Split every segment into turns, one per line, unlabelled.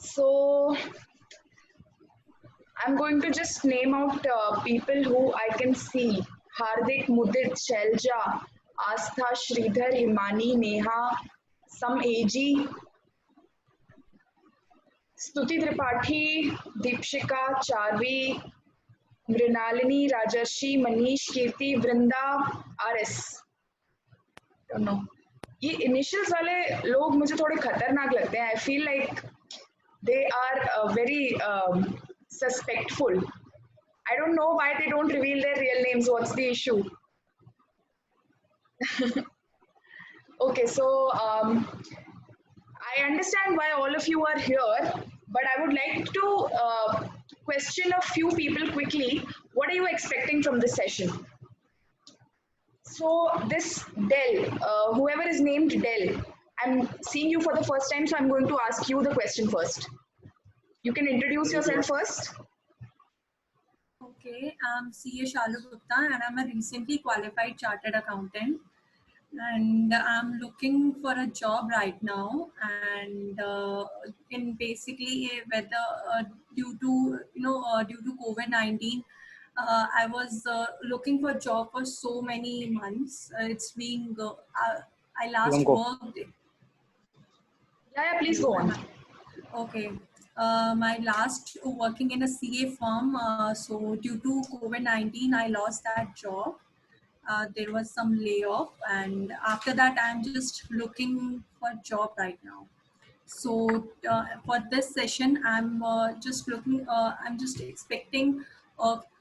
So I'm going to just name out people who I can see. Hardik, Mudit, Shelja, Astha, Sridhar, Himani, Neha, some AG, Stuti Tripathi, Deepshika, Charvi, Mrinalini, Rajarshi, Manish, Kirti, Vrinda, RS. Don't know. ये initials वाले लोग मुझे थोड़े खतरनाक लगते हैं. I feel like they are very suspectful. I don't know why they don't reveal their real names. What's the issue? Okay, so I understand why all of you are here, but I would like to question a few people quickly. What are you expecting from this session? So this Dell, whoever is named Dell, I'm seeing you for the first time, so I'm going to ask you the question first. You can introduce yourself first.
Okay, I'm CA Shalu Gupta and I'm a recently qualified chartered accountant. And I'm looking for a job right now, and in basically whether due to COVID-19, I was looking for a job for so many months. It's been I last worked.
Yeah, please go on.
Okay. My last working in a CA firm. So due to COVID-19, I lost that job. There was some layoff, and after that I'm just looking for a job right now. So for this session I'm I'm just expecting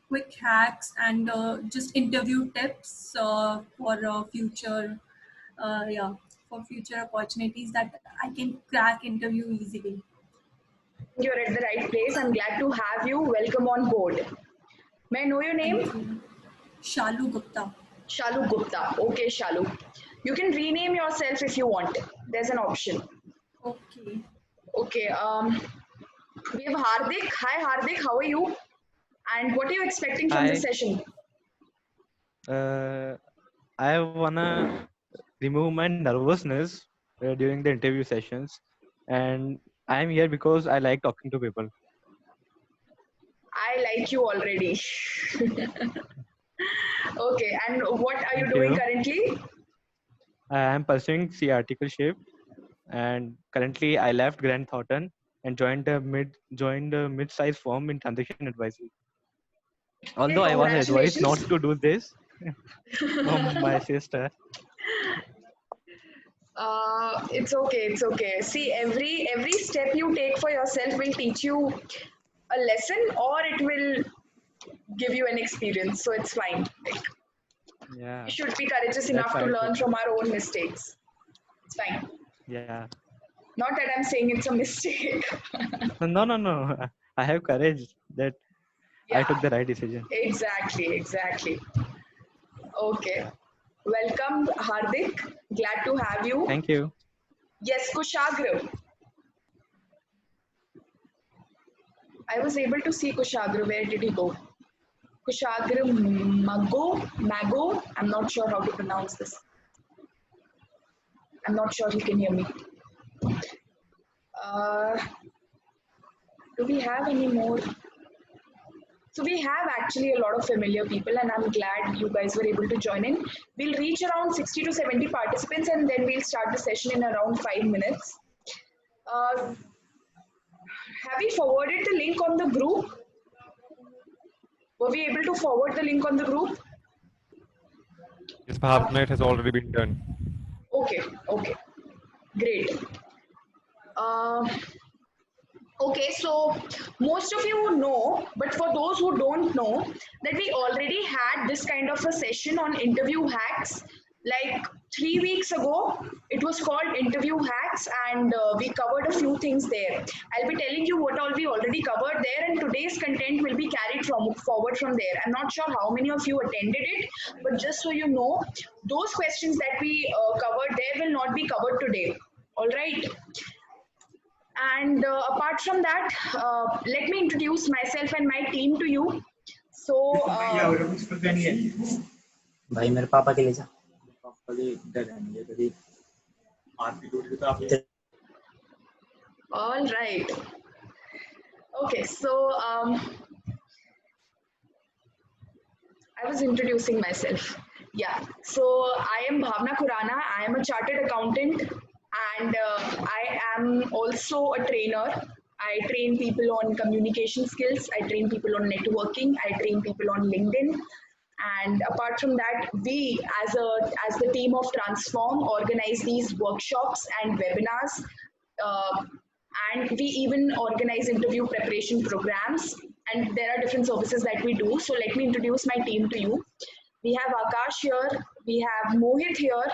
quick hacks and just interview tips for future opportunities that I can crack interview easily.
You're at the right place. I'm glad to have you. Welcome on board. May I know your name?
Thank you. Shalu Gupta.
Shalu Gupta. Okay, Shalu. You can rename yourself if you want. There's an option.
Okay.
Okay. We have Hardik. Hi, Hardik. How are you? And what are you expecting from this session?
I wanna remove my nervousness during the interview sessions, and I'm here because I like talking to people.
I like you already. Okay, and what are you doing currently?
I'm pursuing C articleship, and currently I left Grant Thornton and joined a mid-sized firm in transaction advisory. Although I was advised not to do this from my sister.
It's okay. It's okay. See, every step you take for yourself will teach you a lesson, or it will give you an experience. So it's fine. Like,
yeah.
We should be courageous enough to learn from our own mistakes. It's fine.
Yeah.
Not that I'm saying it's a mistake.
No. I have courage that I took the right decision.
Exactly. Okay. Welcome, Hardik. Glad to have you.
Thank you.
Yes, Kushagra. I was able to see Kushagra. Where did he go? Kushagra Mago. I'm not sure how to pronounce this. I'm not sure he can hear me. Do we have any more? So we have actually a lot of familiar people, and I'm glad you guys were able to join in. We'll reach around 60 to 70 participants, and then we'll start the session in around 5 minutes. Have we forwarded the link on the group? Were we able to forward the link on the group?
Yes, Bhavna, it has already been done.
Okay. Great. Okay, so most of you know, but for those who don't know, that we already had this kind of a session on interview hacks. Like 3 weeks ago, it was called interview hacks, and we covered a few things there. I'll be telling you what all we already covered there, and today's content will be carried forward from there. I'm not sure how many of you attended it, but just so you know, those questions that we covered there will not be covered today. All right. And apart from that, let me introduce myself and my team to you. So,
भाई मेरे पापा के लिए जा
all right. Okay, so I was introducing myself. Yeah, so I am Bhavna Khurana. I am a chartered accountant and I am also a trainer. I train people on communication skills, I train people on networking, I train people on LinkedIn. And apart from that, we as the team of Transform organize these workshops and webinars. Uh, and we even organize interview preparation programs, and there are different services that we do. So let me introduce my team to you. We have Akash here, we have Mohit here.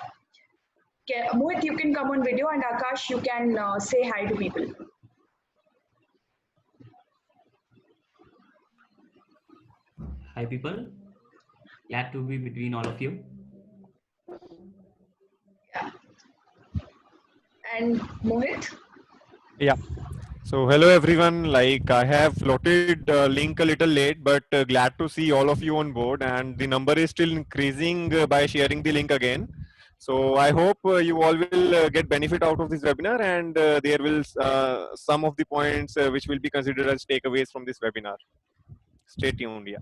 Mohit, you can come on video, and Akash, you can say hi to people.
Hi people, glad to be between all of you.
Yeah. And Mohit.
Yeah. So hello everyone. Like I have floated link a little late, but glad to see all of you on board. And the number is still increasing by sharing the link again. So I hope you all will get benefit out of this webinar, and there will some of the points which will be considered as takeaways from this webinar. Stay tuned. Yeah.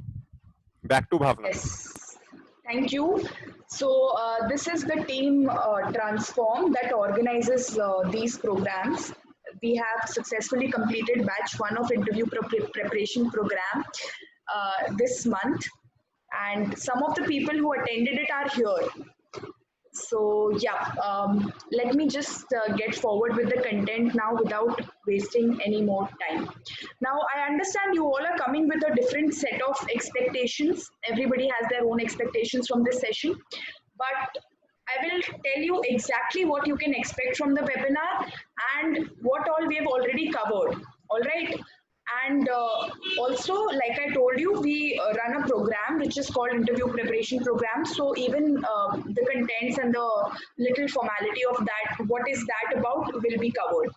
Back to Bhavna.
Yes, thank you. So this is the team Transform that organizes these programs. We have successfully completed batch 1 of interview preparation program this month, and some of the people who attended it are here. So yeah, let me just get forward with the content now without wasting any more time. Now I understand you all are coming with a different set of expectations. Everybody has their own expectations from this session, but I will tell you exactly what you can expect from the webinar and what all we have already covered. All right. And also, like I told you, we run a program which is called interview preparation program. So even the contents and the little formality of that, what is that about, will be covered.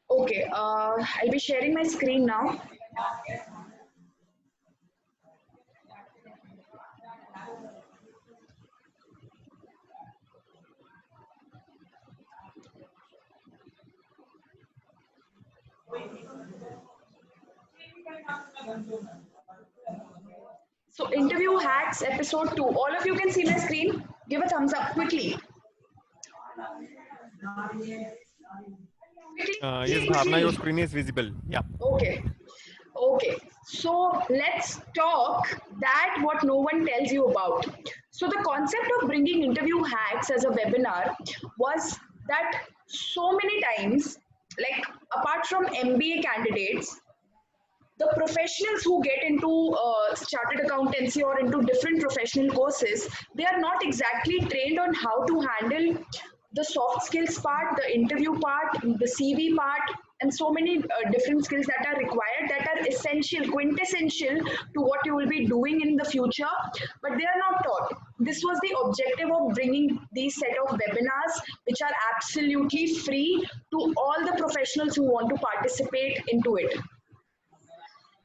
Okay, I'll be sharing my screen now. So interview hacks episode 2. All of you can see my screen. Give a thumbs up quickly.
Yes, Bhavna, your screen is visible. Yeah.
Okay. Okay. So let's talk that what no one tells you about. So the concept of bringing interview hacks as a webinar was that so many times, like apart from MBA candidates, the professionals who get into chartered accountancy or into different professional courses, they are not exactly trained on how to handle the soft skills part, the interview part, the CV part, and so many different skills that are required, that are essential, quintessential to what you will be doing in the future, but they are not taught. This was the objective of bringing these set of webinars, which are absolutely free to all the professionals who want to participate into it.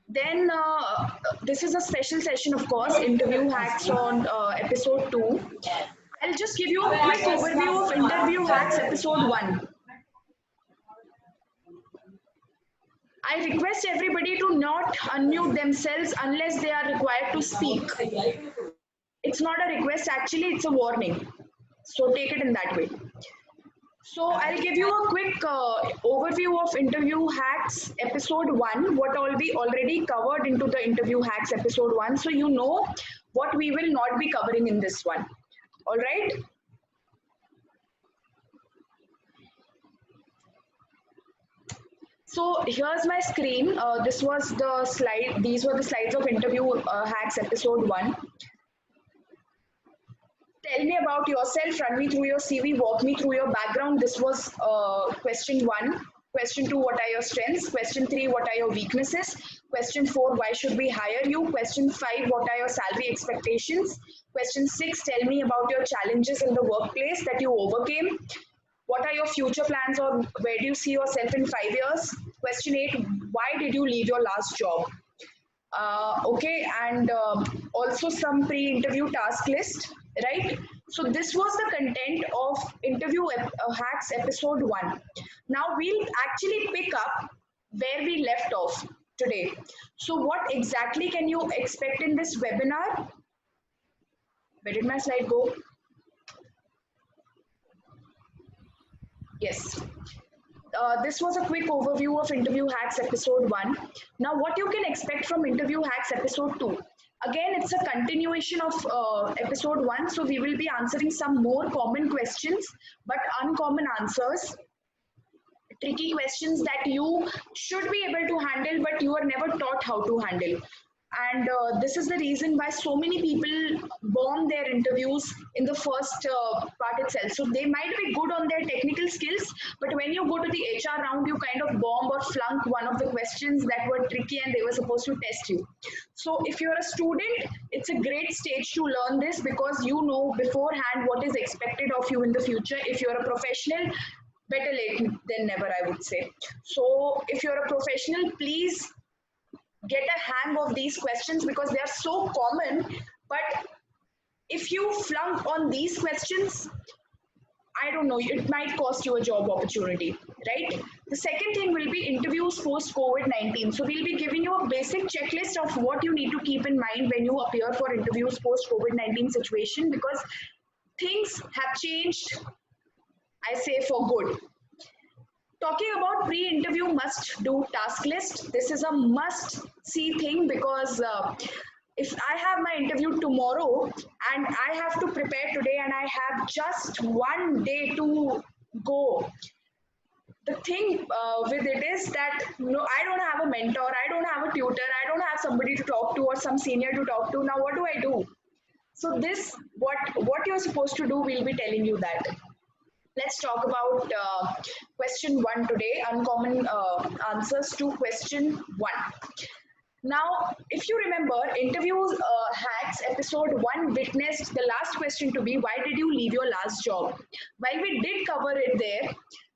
Then this is a special session, of course, interview hacks on episode 2. I'll just give you a quick overview of interview hacks episode 1. I request everybody to not unmute themselves unless they are required to speak. It's not a request, actually, it's a warning. So take it in that way. So I'll give you a quick overview of interview hacks episode 1, what all we already covered into the interview hacks episode 1. So you know what we will not be covering in this one. All right. So here's my screen. This was the slide. These were the slides of interview hacks episode 1. Tell me about yourself, run me through your CV, walk me through your background. This was question 1. Question 2, what are your strengths? Question 3, what are your weaknesses? Question 4, why should we hire you? Question 5, what are your salary expectations? Question 6, tell me about your challenges in the workplace that you overcame. What are your future plans, or where do you see yourself in 5 years? Question 8, why did you leave your last job? Okay, and also some pre-interview task list, right? So this was the content of interview hacks episode 1. Now we'll actually pick up where we left off today. So what exactly can you expect in this webinar? Where did my slide go? Yes. This was a quick overview of Interview Hacks episode 1. Now, what you can expect from Interview Hacks episode 2. Again, it's a continuation of episode 1, so we will be answering some more common questions, but uncommon answers, tricky questions that you should be able to handle, but you are never taught how to handle. And this is the reason why so many people bomb their interviews in the first part itself. So they might be good on their technical skills, but when you go to the HR round, you kind of bomb or flunk one of the questions that were tricky and they were supposed to test you. So if you're a student, it's a great stage to learn this because you know beforehand what is expected of you in the future. If you're a professional, better late than never, I would say. So if you're a professional, please get a hang of these questions because they are so common. But if you flunk on these questions, I don't know, it might cost you a job opportunity, right? The second thing will be interviews post COVID-19. So we'll be giving you a basic checklist of what you need to keep in mind when you appear for interviews post COVID-19 situation, because things have changed, I say, for good. Talking about pre-interview must-do task list, this is a must-see thing because if I have my interview tomorrow and I have to prepare today and I have just one day to go, the thing with it is that I don't have a mentor, I don't have a tutor, I don't have somebody to talk to or some senior to talk to. Now what do I do? So this, what you're supposed to do, we'll be telling you that. Let's talk about question 1 today, uncommon answers to question 1. Now, if you remember, Interview Hacks episode 1 witnessed the last question to be, why did you leave your last job? While we did cover it there,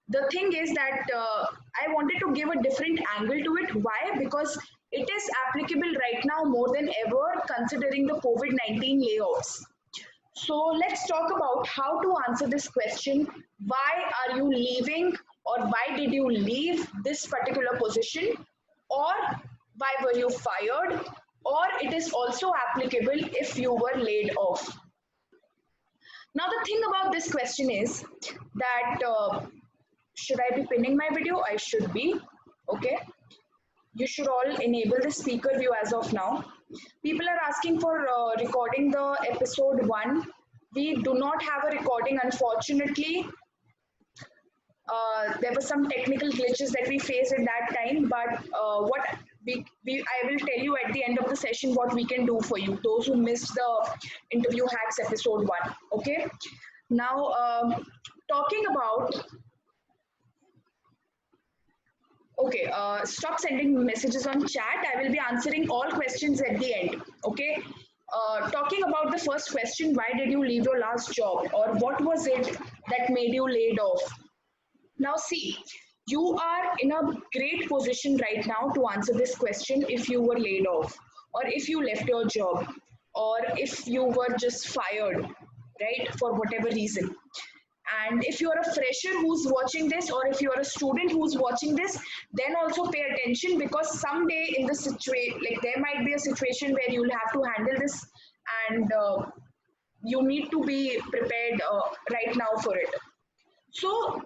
the thing is that I wanted to give a different angle to it. Why? Because it is applicable right now more than ever considering the COVID-19 layoffs. So let's talk about how to answer this question. Why are you leaving, or why did you leave this particular position, or why were you fired, or it is also applicable if you were laid off. Now the thing about this question is that should I be pinning my video? I should be. Okay. You should all enable the speaker view as of now. People are asking for recording the episode 1. We do not have a recording, unfortunately. There were some technical glitches that we faced at that time, but I will tell you at the end of the session what we can do for you, those who missed the Interview Hacks episode 1. Okay. Now, talking about. Okay, stop sending messages on chat. I will be answering all questions at the end. Okay. Talking about the first question, why did you leave your last job, or what was it that made you laid off? Now see, you are in a great position right now to answer this question if you were laid off, or if you left your job, or if you were just fired, right, for whatever reason. And if you're a fresher who's watching this, or if you're a student who's watching this, then also pay attention, because someday in the situation, like there might be a situation where you'll have to handle this, and you need to be prepared right now for it. So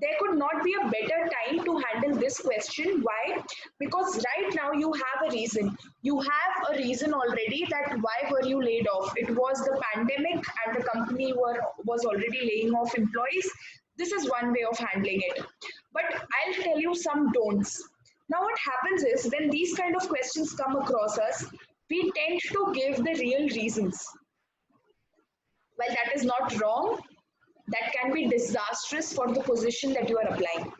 there could not be a better time to handle this question. Why? Because right now you have a reason. You have a reason already that why were you laid off. It was the pandemic and the company was already laying off employees. This is one way of handling it. But I'll tell you some don'ts. Now what happens is when these kind of questions come across us, we tend to give the real reasons. Well, that is not wrong. That can be disastrous for the position that you are applying.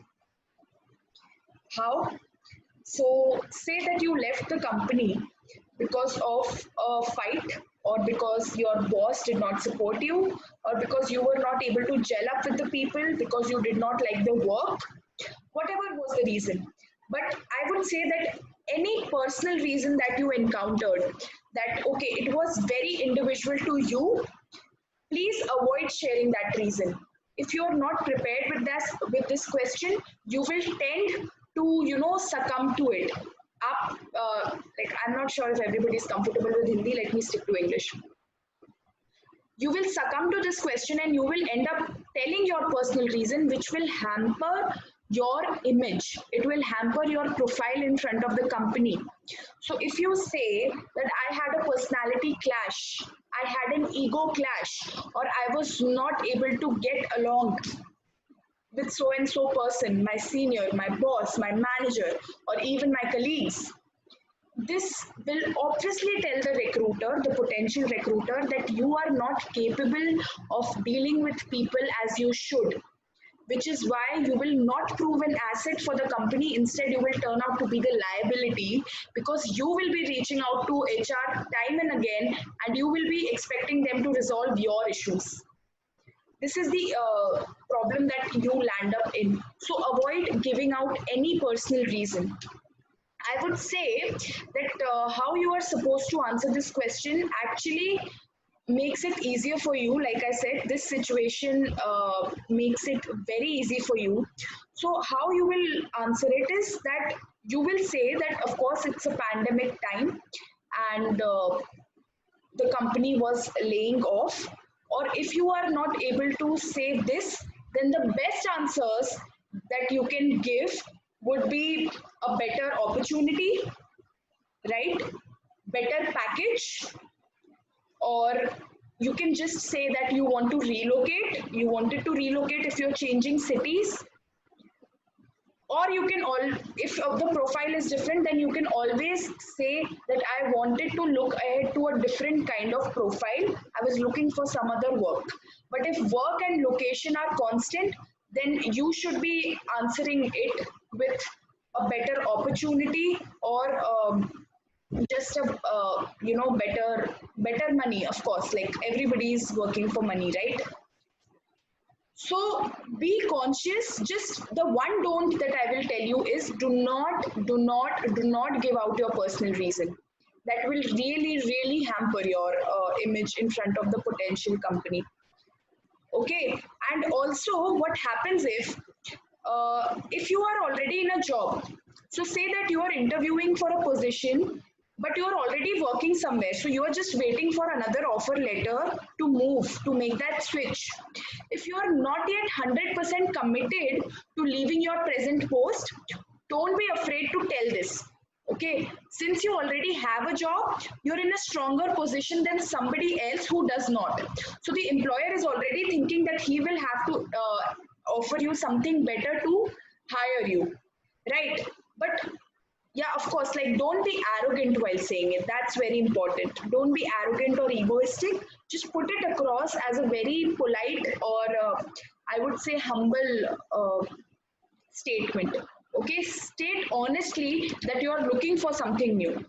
How? So say that you left the company because of a fight, or because your boss did not support you, or because you were not able to gel up with the people, because you did not like the work, whatever was the reason. But I would say that any personal reason that you encountered, that okay, it was very individual to you, please avoid sharing that reason. If you are not prepared with this question, you will tend to succumb to it. Like, I'm not sure if everybody is comfortable with Hindi. Let me stick to English. You will succumb to this question and you will end up telling your personal reason, which will hamper your image. It will hamper your profile in front of the company. So if you say that I had a personality clash, I had an ego clash, or I was not able to get along with so and so person, my senior, my boss, my manager, or even my colleagues, this will obviously tell the recruiter, the potential recruiter, that you are not capable of dealing with people as you should, which is why you will not prove an asset for the company. Instead, you will turn out to be the liability, because you will be reaching out to HR time and again, and you will be expecting them to resolve your issues. This is the problem that you land up in. So avoid giving out any personal reason. I would say that how you are supposed to answer this question actually makes it easier for you. Like I said, this situation makes it very easy for you. So how you will answer it is that you will say that, of course, it's a pandemic time and the company was laying off. Or if you are not able to say this, then the best answers that you can give would be a better opportunity, right? Better package, or you can just say that you want to relocate. You wanted to relocate if you're changing cities. Or you can if the profile is different, then you can always say that I wanted to look ahead to a different kind of profile. I was looking for some other work. But if work and location are constant, then you should be answering it with a better opportunity, or just a better money. Of course, like everybody is working for money, right? So be conscious. Just the one don't that I will tell you is do not give out your personal reason. That will really, really hamper your image in front of the potential company. Okay, and also what happens if you are already in a job, so say that you are interviewing for a position, but you are already working somewhere, so you are just waiting for another offer letter to move, to make that switch. If you are not yet 100% committed to leaving your present post, don't be afraid to tell this. Okay, since you already have a job, you're in a stronger position than somebody else who does not. So the employer is already thinking that he will have to offer you something better to hire you, right? But yeah, of course, like, don't be arrogant while saying it. That's very important. Don't be arrogant or egoistic. Just put it across as a very polite, or I would say humble statement. Okay, state honestly that you are looking for something new.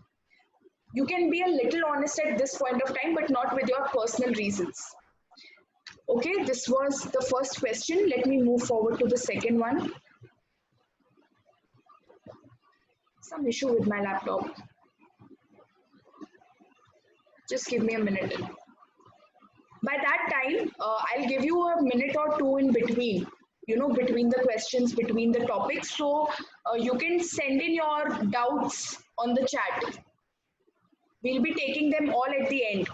You can be a little honest at this point of time, but not with your personal reasons. Okay, this was the first question. Let me move forward to the second one. Some issue with my laptop. Just give me a minute. By that time, I'll give you a minute or two in between, between the questions, between the topics. So you can send in your doubts on the chat. We'll be taking them all at the end.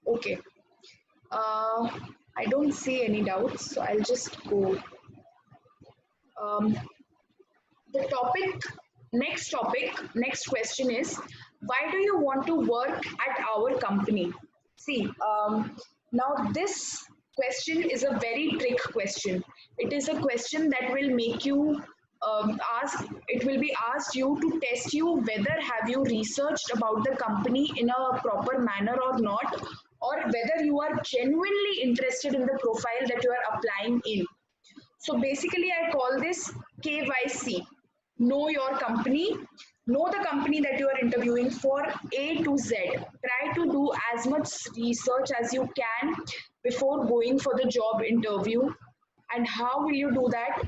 Okay. I don't see any doubts, so I'll just go. The next question is, why do you want to work at our company? See, now this question is a very trick question. It is a question that will make you it will be asked you to test you whether have you researched about the company in a proper manner or not, or whether you are genuinely interested in the profile that you are applying in. So basically, I call this KYC. Know your company. Know the company that you are interviewing for, A to Z. Try to do as much research as you can before going for the job interview. And how will you do that?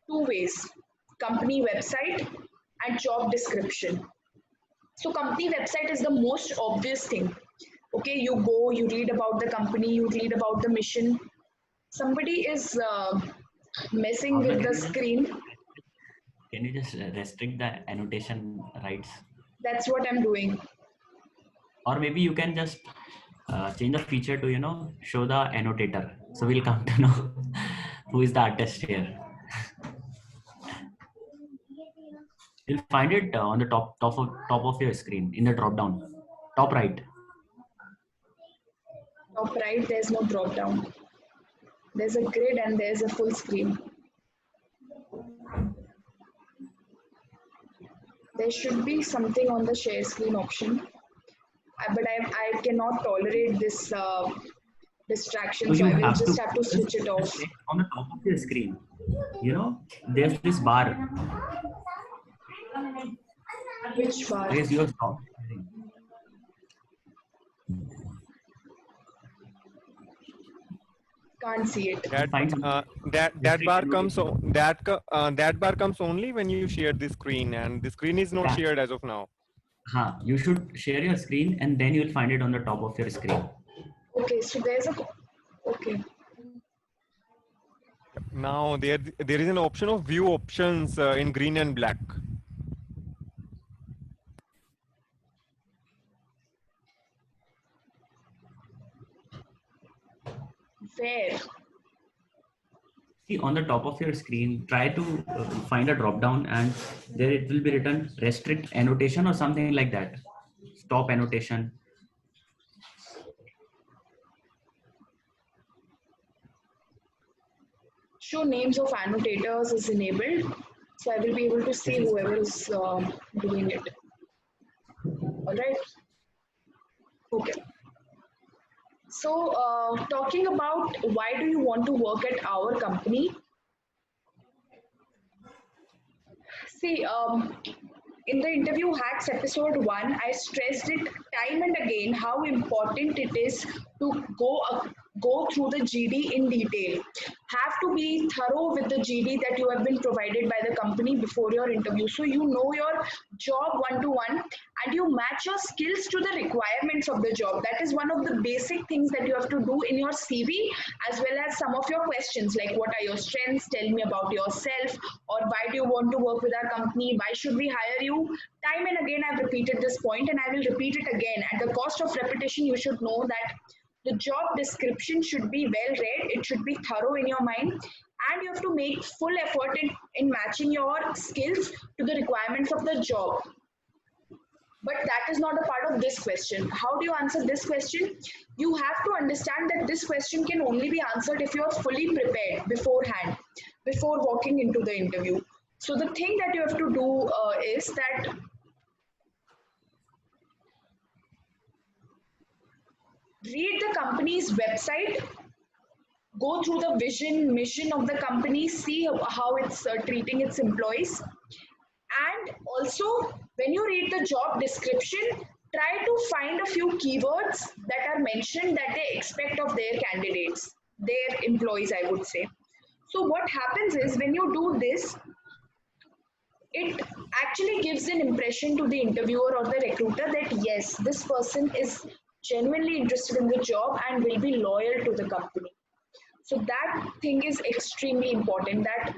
Two ways. company website, and job description. So company website is the most obvious thing. Okay, you go, you read about the company, you read about the mission. Somebody is messing
Bhavna,
with the screen.
can you just restrict the annotation rights?
That's what I'm doing.
Or maybe you can just change the feature to, show the annotator. So we'll come to know who is the artist here. You'll find it on the top of your screen in the drop down, top right.
Top right, there's no drop down. There's a grid and there's a full screen. There should be something on the share screen option. But I cannot tolerate this distraction, so I will just have to switch it off.
On the top of your screen, there's this bar.
Which bar?
Where's your job?
Can't see it.
That bar comes that bar comes only when you share the screen, and the screen is not shared as of now.
You should share your screen and then you'll find it on the top of your screen.
Okay, so there's a okay.
Now there is an option of view options in green and black.
Where?
See, on the top of your screen, try to find a drop down, and there it will be written restrict annotation or something like that. Stop annotation.
Show names of annotators is enabled, so I will be able to see whoever is doing it. All right. Okay. So talking about why do you want to work at our company? See, in the interview hacks episode 1, I stressed it time and again how important it is to go through the GD in detail. Have to be thorough with the GD that you have been provided by the company before your interview. So you know your job one-to-one and you match your skills to the requirements of the job. That is one of the basic things that you have to do in your CV, as well as some of your questions like what are your strengths, tell me about yourself, or why do you want to work with our company, why should we hire you. Time and again I've repeated this point and I will repeat it again. At the cost of repetition, you should know that the job description should be well read, it should be thorough in your mind, and you have to make full effort in matching your skills to the requirements of the job. But that is not a part of this question. How do you answer this question? You have to understand that this question can only be answered if you are fully prepared beforehand, before walking into the interview. So the thing that you have to do is that read the company's website, go through the vision, mission of the company, see how it's treating its employees. And also, when you read the job description, try to find a few keywords that are mentioned that they expect of their candidates, their employees, I would say. So what happens is when you do this, it actually gives an impression to the interviewer or the recruiter that yes, this person is genuinely interested in the job and will be loyal to the company. So that thing is extremely important, that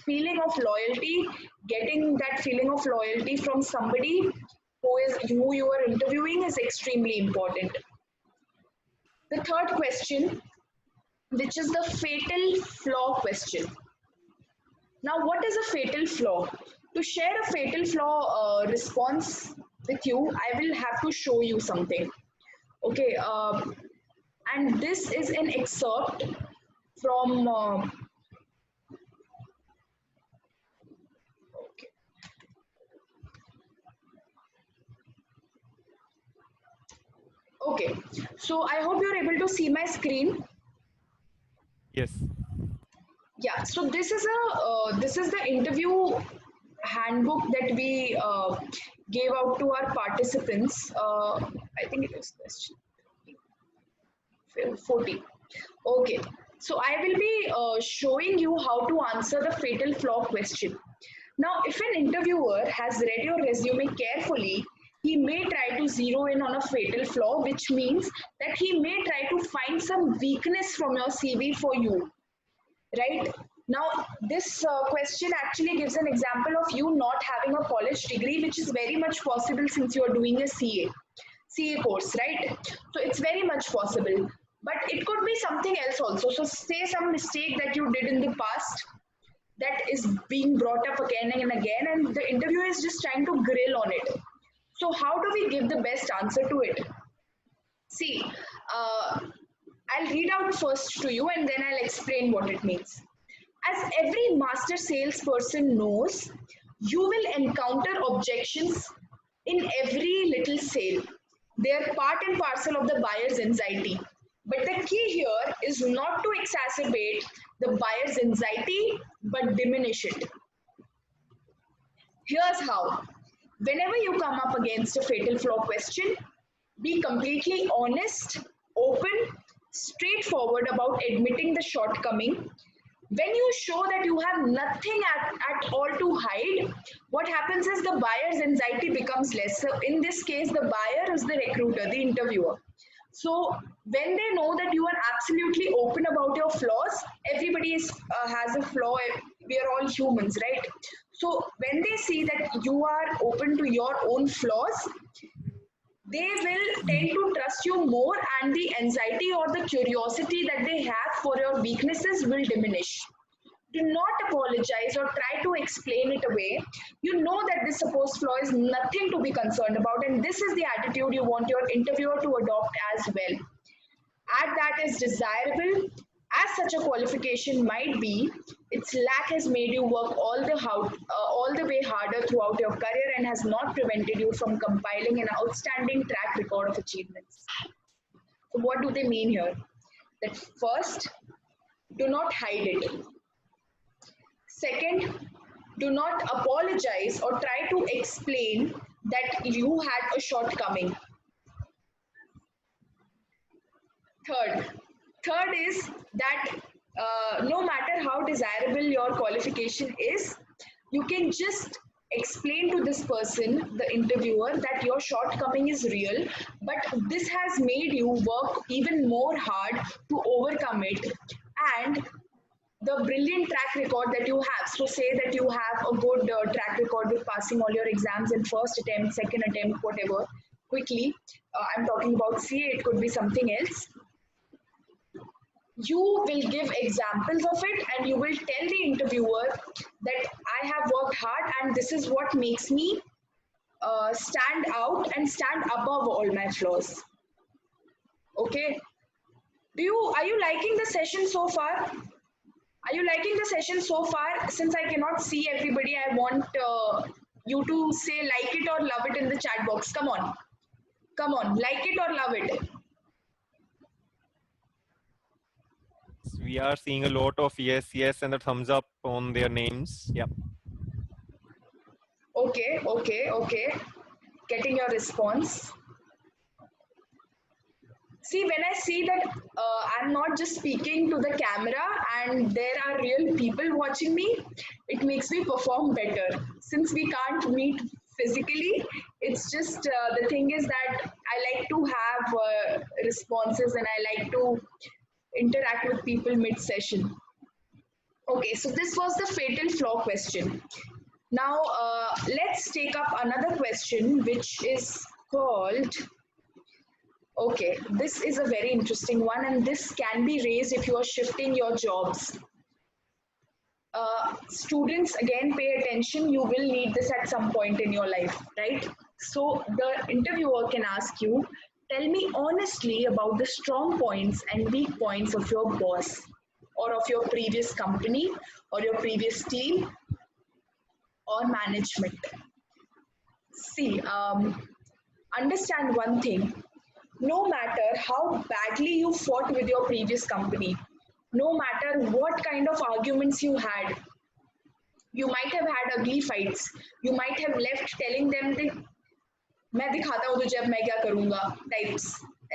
feeling of loyalty, getting that feeling of loyalty from somebody who you are interviewing is extremely important. The third question, which is the fatal flaw question. Now, what is a fatal flaw? To share a fatal flaw response with you, I will have to show you something. Okay, and this is an excerpt from okay, so I hope you're able to see my screen.
Yes.
Yeah, so this is the interview handbook that we gave out to our participants. I think it is question 40. Okay, So I will be showing you how to answer the fatal flaw question. Now, if an interviewer has read your resume carefully, he may try to zero in on a fatal flaw, which means that he may try to find some weakness from your CV for you, right? Now, this question actually gives an example of you not having a college degree, which is very much possible since you are doing a CA course, right? So it's very much possible. But it could be something else also. So say some mistake that you did in the past that is being brought up again and again, and the interviewer is just trying to grill on it. So how do we give the best answer to it? See, I'll read out first to you and then I'll explain what it means. As every master salesperson knows, you will encounter objections in every little sale. They are part and parcel of the buyer's anxiety. But the key here is not to exacerbate the buyer's anxiety, but diminish it. Here's how. Whenever you come up against a fatal flaw question, be completely honest, open, straightforward about admitting the shortcoming. When you show that you have nothing at all to hide, what happens is the buyer's anxiety becomes less. So in this case, the buyer is the recruiter, the interviewer. So when they know that you are absolutely open about your flaws, everybody has a flaw. We are all humans, right? So when they see that you are open to your own flaws, they will tend to trust you more, and the anxiety or the curiosity that they have for your weaknesses will diminish. Do not apologize or try to explain it away. You know that this supposed flaw is nothing to be concerned about, and this is the attitude you want your interviewer to adopt as well. Add that is desirable. As such a qualification might be, its lack has made you work all the way harder throughout your career and has not prevented you from compiling an outstanding track record of achievements. So what do they mean here? That first, do not hide it. Second, do not apologize or try to explain that you had a shortcoming. Third is that no matter how desirable your qualification is, you can just explain to this person, the interviewer, that your shortcoming is real, but this has made you work even more hard to overcome it, and the brilliant track record that you have. So say that you have a good track record with passing all your exams in first attempt, second attempt, whatever, quickly. I'm talking about CA, it could be something else. You will give examples of it and you will tell the interviewer that I have worked hard and this is what makes me stand out and stand above all my flaws. Okay. Are you liking the session so far? Are you liking the session so far? Since I cannot see everybody, I want you to say like it or love it in the chat box. Come on. Come on. Like it or love it.
We are seeing a lot of yes, yes, and a thumbs up on their names. Yeah.
Okay. Getting your response. See, when I see that I'm not just speaking to the camera and there are real people watching me, it makes me perform better. Since we can't meet physically, it's just the thing is that I like to have responses and I like to interact with people mid-session. Okay, so this was the fatal flaw question. Now, let's take up another question, which is called, okay, this is a very interesting one, and this can be raised if you are shifting your jobs. Students, again, pay attention. You will need this at some point in your life, right? So the interviewer can ask you, tell me honestly about the strong points and weak points of your boss or of your previous company or your previous team or management. See, understand one thing. No matter how badly you fought with your previous company, no matter what kind of arguments you had, you might have had ugly fights. You might have left telling them that मैं दिखाता हूँ तुझे अब मैं क्या करूँगा types.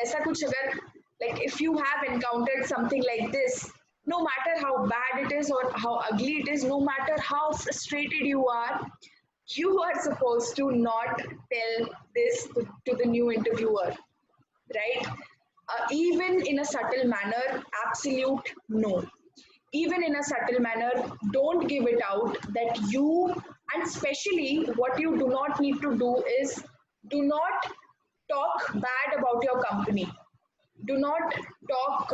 ऐसा कुछ अगर, like if you have encountered something like this, No matter how bad it is or how ugly it is, no matter how frustrated you are supposed to not tell this to the new interviewer, right? Even in a subtle manner, absolute no. Even in a subtle manner, don't give it out that you, and especially what you do not need to do is do not talk bad about your company. Do not talk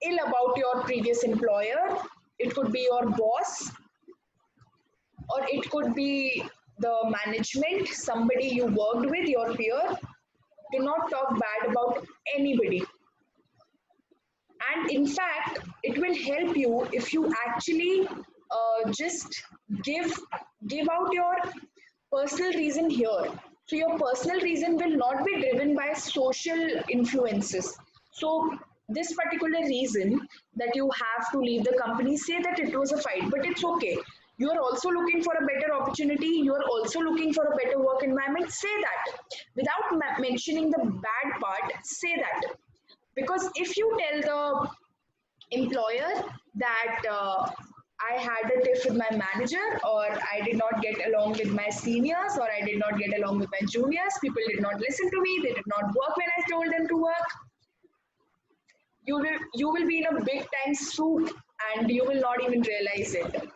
ill about your previous employer. It could be your boss, or it could be the management, somebody you worked with, your peer. Do not talk bad about anybody. And in fact, it will help you if you actually just give give out your personal reason here. So your personal reason will not be driven by social influences. So this particular reason that you have to leave the company, say that it was a fight, but it's okay. You are also looking for a better opportunity, you are also looking for a better work environment, say that without mentioning the bad part. Say that, because if you tell the employer that I had a tiff with my manager, or I did not get along with my seniors, or I did not get along with my juniors, people did not listen to me, they did not work when I told them to work, you will be in a big time soup, and you will not even realize it,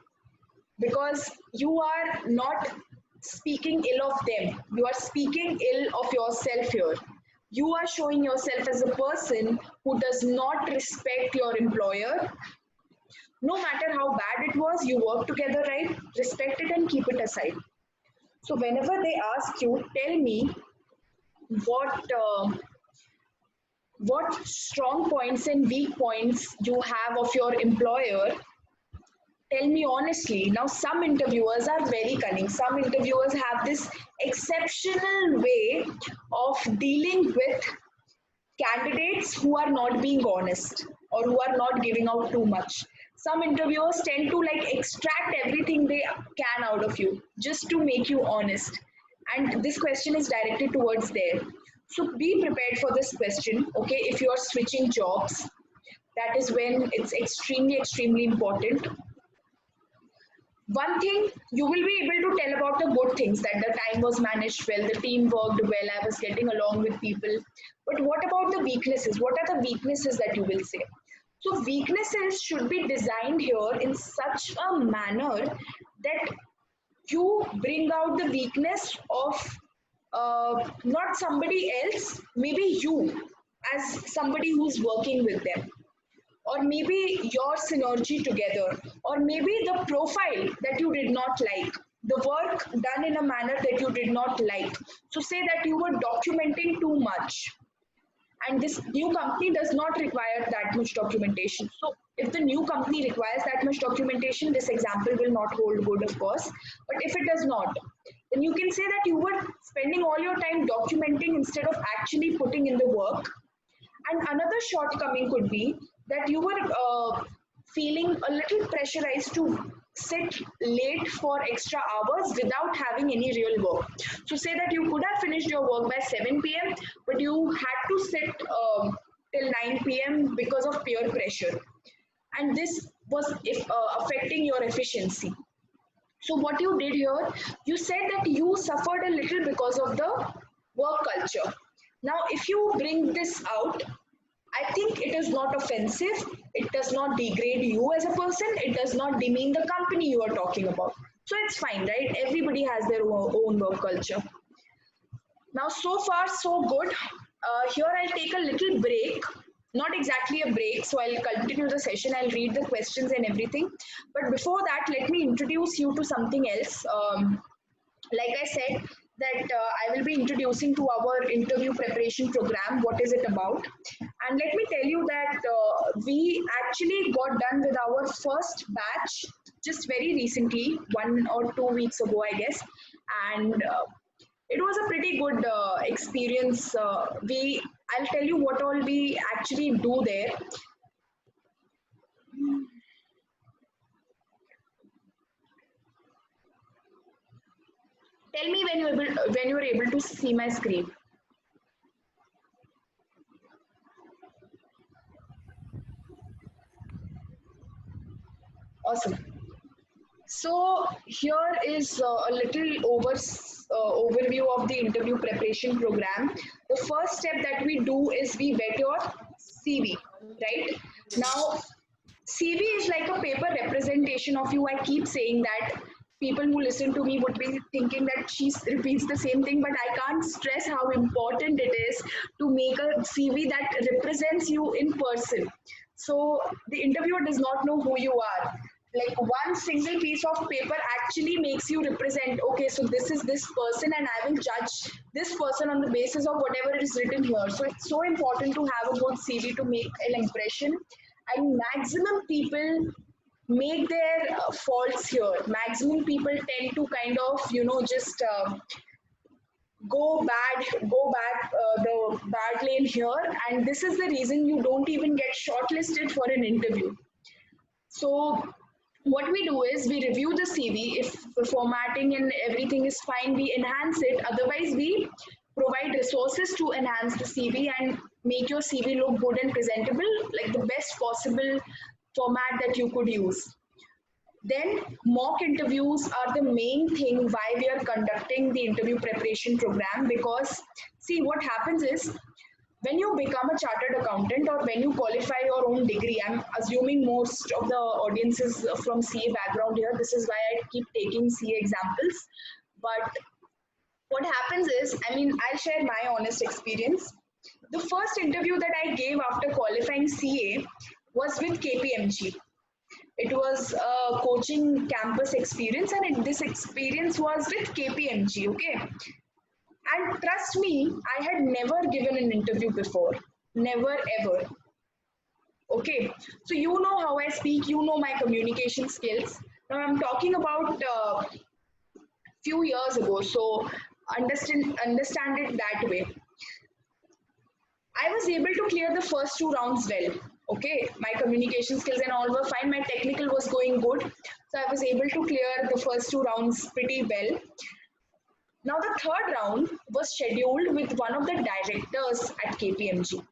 because you are not speaking ill of them, you are speaking ill of yourself here. You are showing yourself as a person who does not respect your employer. No matter how bad it was, you work together, right? Respect it and keep it aside. So whenever they ask you, tell me what what strong points and weak points you have of your employer. Tell me honestly. Now, some interviewers are very cunning. Some interviewers have this exceptional way of dealing with candidates who are not being honest or who are not giving out too much. Some interviewers tend to like extract everything they can out of you just to make you honest. And this question is directed towards there. So be prepared for this question, okay? If you are switching jobs, that is when it's extremely important. One thing you will be able to tell about the good things, that the time was managed well, the team worked well, I was getting along with people. But what about the weaknesses? What are the weaknesses that you will say? So weaknesses should be designed here in such a manner that you bring out the weakness of not somebody else, maybe you as somebody who's working with them, or maybe your synergy together, or maybe the profile that you did not like, the work done in a manner that you did not like. So say that you were documenting too much, and this new company does not require that much documentation. So if the new company requires that much documentation, this example will not hold good, of course. But if it does not, then you can say that you were spending all your time documenting instead of actually putting in the work. And another shortcoming could be that you were feeling a little pressurized to sit late for extra hours without having any real work. So, say that you could have finished your work by 7 p.m., but you had to sit till 9 p.m. because of peer pressure. And this was affecting your efficiency. So, what you did here, you said that you suffered a little because of the work culture. Now, if you bring this out, I think it is not offensive. It does not degrade you as a person. It does not demean the company you are talking about. So it's fine, right? Everybody has their own work culture. Now, so far, so good. Here, I'll take a little break. Not exactly a break, so I'll continue the session. I'll read the questions and everything. But before that, let me introduce you to something else. Like I said, that I will be introducing to our interview preparation program. What is it about? And let me tell you that we actually got done with our first batch just very recently, 1 or 2 weeks ago, I guess. And it was a pretty good experience. I'll tell you what all we actually do there. Tell me when you're able to see my screen. Awesome. So here is a little overview of the interview preparation program. The first step that we do is we vet your CV, right? Now, CV is like a paper representation of you. I keep saying that people who listen to me would be thinking that she repeats the same thing, but I can't stress how important it is to make a CV that represents you in person. So the interviewer does not know who you are. Like one single piece of paper actually makes you represent, okay, so this is this person, and I will judge this person on the basis of whatever is written here. So it's so important to have a good CV to make an impression. And maximum people make their faults here. Maximum people tend to kind of, just go back the bad lane here, and this is the reason you don't even get shortlisted for an interview. So what we do is we review the CV. If the formatting and everything is fine, we enhance it. Otherwise, we provide resources to enhance the CV and make your CV look good and presentable, like the best possible format that you could use. Then mock interviews are the main thing why we are conducting the interview preparation program, because see what happens is when you become a chartered accountant or when you qualify your own degree, I'm assuming most of the audience is from CA background here. This is why I keep taking CA examples. But what happens is, I'll share my honest experience. The first interview that I gave after qualifying CA was with KPMG. It was a coaching campus experience, and this experience was with KPMG, okay? And trust me, I had never given an interview before. Never ever. Okay. So you know how I speak, you know my communication skills. Now I'm talking about few years ago, so understand it that way. I was able to clear the first two rounds well. Okay, my communication skills and all were fine. My technical was going good, so I was able to clear the first two rounds pretty well. Now the third round was scheduled with one of the directors at KPMG.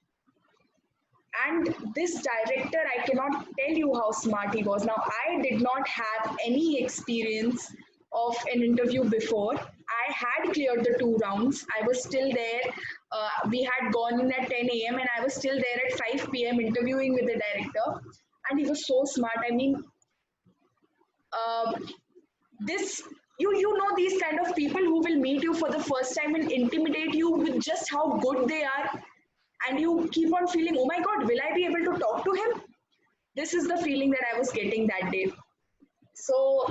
And this director, I cannot tell you how smart he was. Now, I did not have any experience of an interview before. I had cleared the two rounds. I was still there. We had gone in at 10 a.m. and I was still there at 5 p.m. interviewing with the director. And he was so smart. Uh, this you know these kind of people who will meet you for the first time and intimidate you with just how good they are, and you keep on feeling, oh my god, will I be able to talk to him? This is the feeling that I was getting that day. So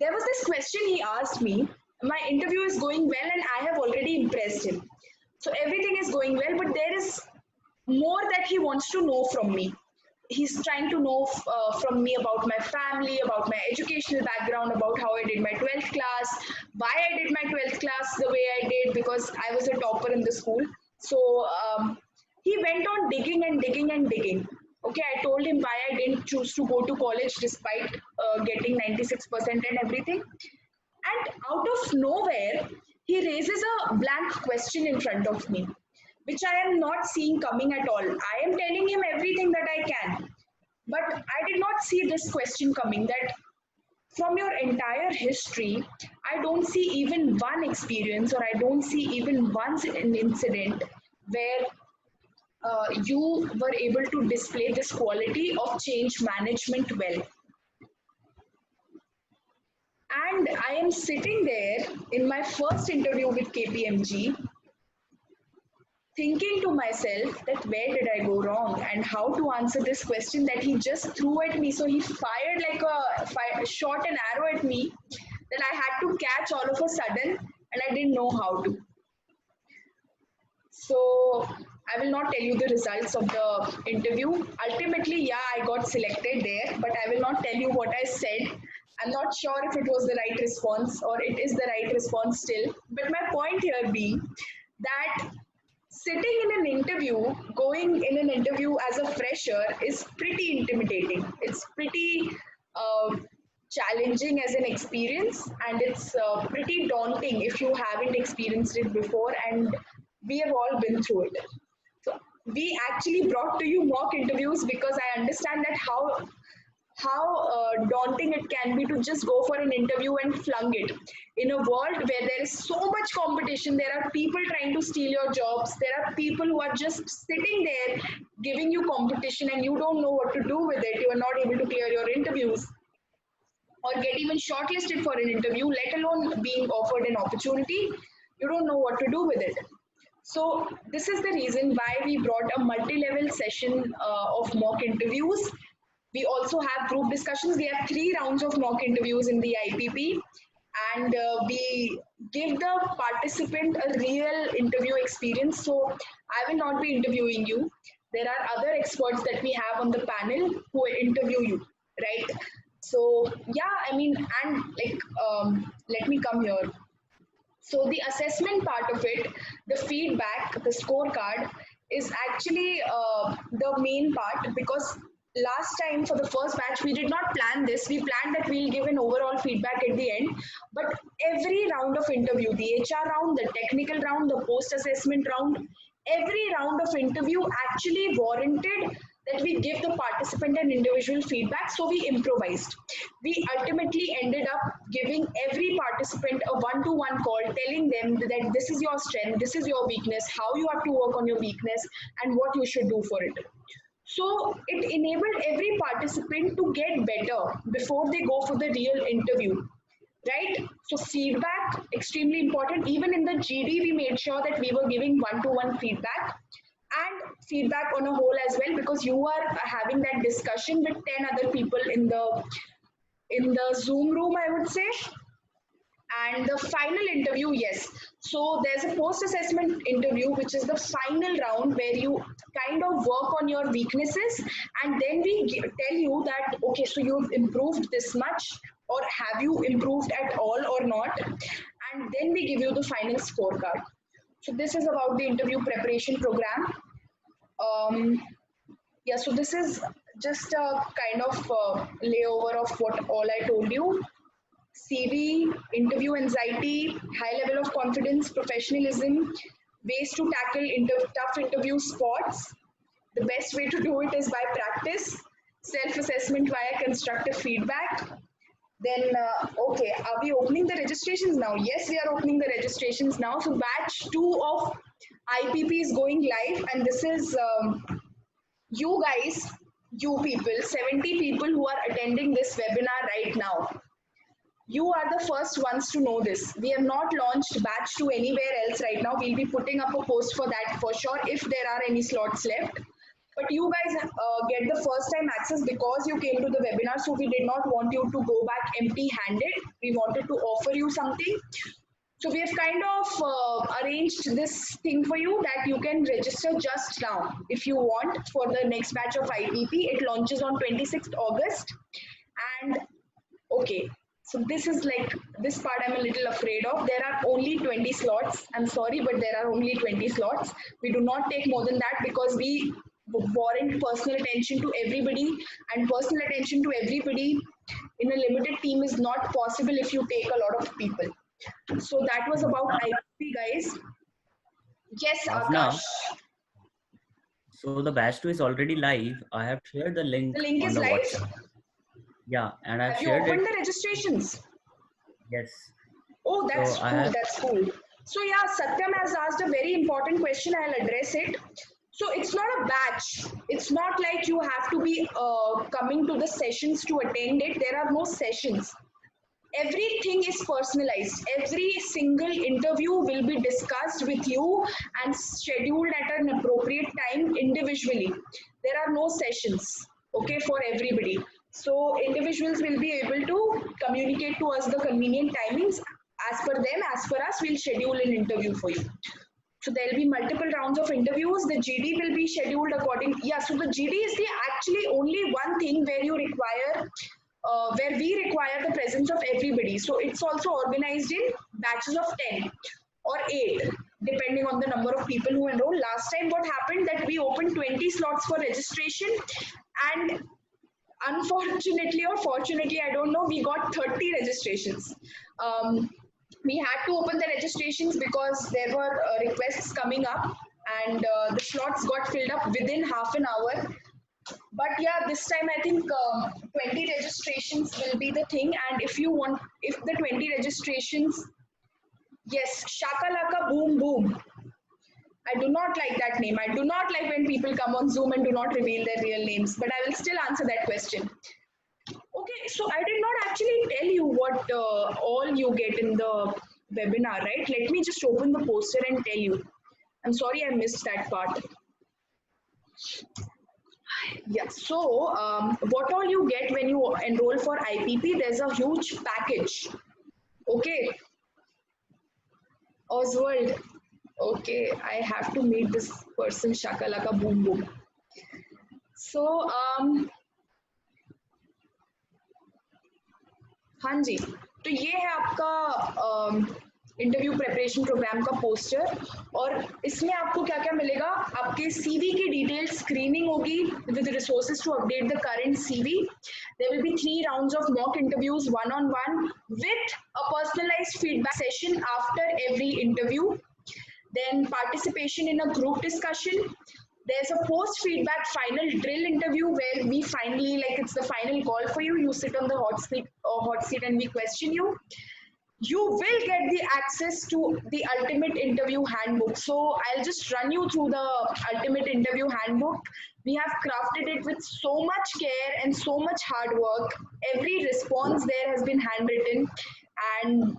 there was this question he asked me. My interview is going well and I have already impressed him, so everything is going well, but there is more that he wants to know from me. He's trying to know from me about my family, about my educational background, about how I did my 12th class, why I did my 12th class the way I did, because I was a topper in the school. So he went on digging and digging and digging. Okay, I told him why I didn't choose to go to college despite getting 96% and everything. And out of nowhere, he raises a blank question in front of me, which I am not seeing coming at all. I am telling him everything that I can, but I did not see this question coming, that from your entire history, I don't see even one experience, or I don't see even once an incident where you were able to display this quality of change management well. And I am sitting there in my first interview with KPMG thinking to myself that where did I go wrong and how to answer this question that he just threw at me. So he fired like shot an arrow at me that I had to catch all of a sudden, and I didn't know how to. So I will not tell you the results of the interview. Ultimately, yeah, I got selected there, but I will not tell you what I said. I'm not sure if it was the right response or it is the right response still. But my point here being that sitting in an interview, going in an interview as a fresher is pretty intimidating. It's pretty challenging as an experience, and it's pretty daunting if you haven't experienced it before, and we have all been through it. So we actually brought to you mock interviews because I understand that how daunting it can be to just go for an interview and flunk it. In a world where there is so much competition, there are people trying to steal your jobs, there are people who are just sitting there giving you competition and you don't know what to do with it. You are not able to clear your interviews or get even shortlisted for an interview, let alone being offered an opportunity. You don't know what to do with it. So this is the reason why we brought a multi-level session of mock interviews. We also have group discussions. We have 3 rounds of mock interviews in the IPP, and we give the participant a real interview experience. So I will not be interviewing you. There are other experts that we have on the panel who will interview you, right? So yeah, I mean, and like, let me come here. So the assessment part of it, the feedback, the scorecard is actually the main part, because last time for the first batch we did not plan this. We planned that we'll give an overall feedback at the end, but every round of interview, the HR round, the technical round, the post assessment round, every round of interview actually warranted that we give the participant an individual feedback. So we improvised. We ultimately ended up giving every participant a one-to-one call, telling them that this is your strength, this is your weakness, how you have to work on your weakness, and what you should do for it. So it enabled every participant to get better before they go for the real interview, right? So feedback, extremely important. Even in the GD, we made sure that we were giving one-to-one feedback and feedback on a whole as well, because you are having that discussion with 10 other people in the Zoom room, I would say. And the final interview, yes. So there's a post-assessment interview, which is the final round where you kind of work on your weaknesses, and then we tell you that, okay, so you've improved this much, or have you improved at all or not? And then we give you the final scorecard. So this is about the interview preparation program. Yeah, so this is just a kind of layover of what all I told you. CV, interview anxiety, high level of confidence, professionalism, ways to tackle tough interview spots. The best way to do it is by practice, self-assessment via constructive feedback. Then, okay, are we opening the registrations now? Yes, we are opening the registrations now. So batch 2 of IPP is going live, and this is you guys, you people, 70 people who are attending this webinar right now. You are the first ones to know this. We have not launched batch 2 anywhere else right now. We'll be putting up a post for that for sure if there are any slots left. But you guys get the first time access because you came to the webinar. So we did not want you to go back empty handed. We wanted to offer you something. So we have kind of arranged this thing for you that you can register just now if you want for the next batch of IPP. It launches on 26th August. And okay, so this is like, this part I'm a little afraid of. There are only 20 slots. I'm sorry, but there are only 20 slots. We do not take more than that because we warrant personal attention to everybody, and personal attention to everybody in a limited team is not possible if you take a lot of people. So that was about IPP, guys. Yes,
Bhavna,
Akash.
so the batch 2 is already live. I have shared the link,
The link
on
is
the
live.
WhatsApp. Yeah, and I've
Have you
shared
opened
it.
the registrations?
Yes.
Oh, that's
So
cool.
I have.
That's cool. So yeah, Satyam has asked a very important question. I'll address it. So it's not a batch. It's not like you have to be coming to the sessions to attend it. There are no sessions. Everything is personalized. Every single interview will be discussed with you and scheduled at an appropriate time individually. There are no sessions, okay, for everybody. So individuals will be able to communicate to us the convenient timings. As per them, as per us, we'll schedule an interview for you. So there'll be multiple rounds of interviews. The GD will be scheduled according. Yeah, so the GD is the actually only one thing where you require, where we require the presence of everybody. So it's also organized in batches of 10 or 8, depending on the number of people who enroll. Last time, what happened that we opened 20 slots for registration, and unfortunately or fortunately, I don't know, we got 30 registrations. We had to open the registrations because there were requests coming up, and the slots got filled up within half an hour. But yeah, this time I think 20 registrations will be the thing. And if the 20 registrations, yes, Shakalaka Boom Boom. I do not like that name. I do not like when people come on Zoom and do not reveal their real names, but I will still answer that question. Okay, so I did not actually tell you what all you get in the webinar, right? Let me just open the poster and tell you. I'm sorry I missed that part. Yeah, so what all you get when you enroll for IPP, there's a huge package. Okay, Oswald. Okay, I have to meet this person, Shakalaka Boom Boom. So, हाँ जी, तो ये है आपका interview preparation program का poster और इसमें आपको क्या क्या मिलेगा आपके सीवी की डिटेल स्क्रीनिंग होगी with resources to update the current CV there will be 3 rounds of mock interviews one on one with a personalised feedback session after every interview then participation in a group discussion. There's a post feedback final drill interview where we finally, like, it's the final call for you. You sit on the hot seat and we question you. You will get the access to the ultimate interview handbook. So I'll just run you through the ultimate interview handbook. We have crafted it with so much care and so much hard work. Every response there has been handwritten, and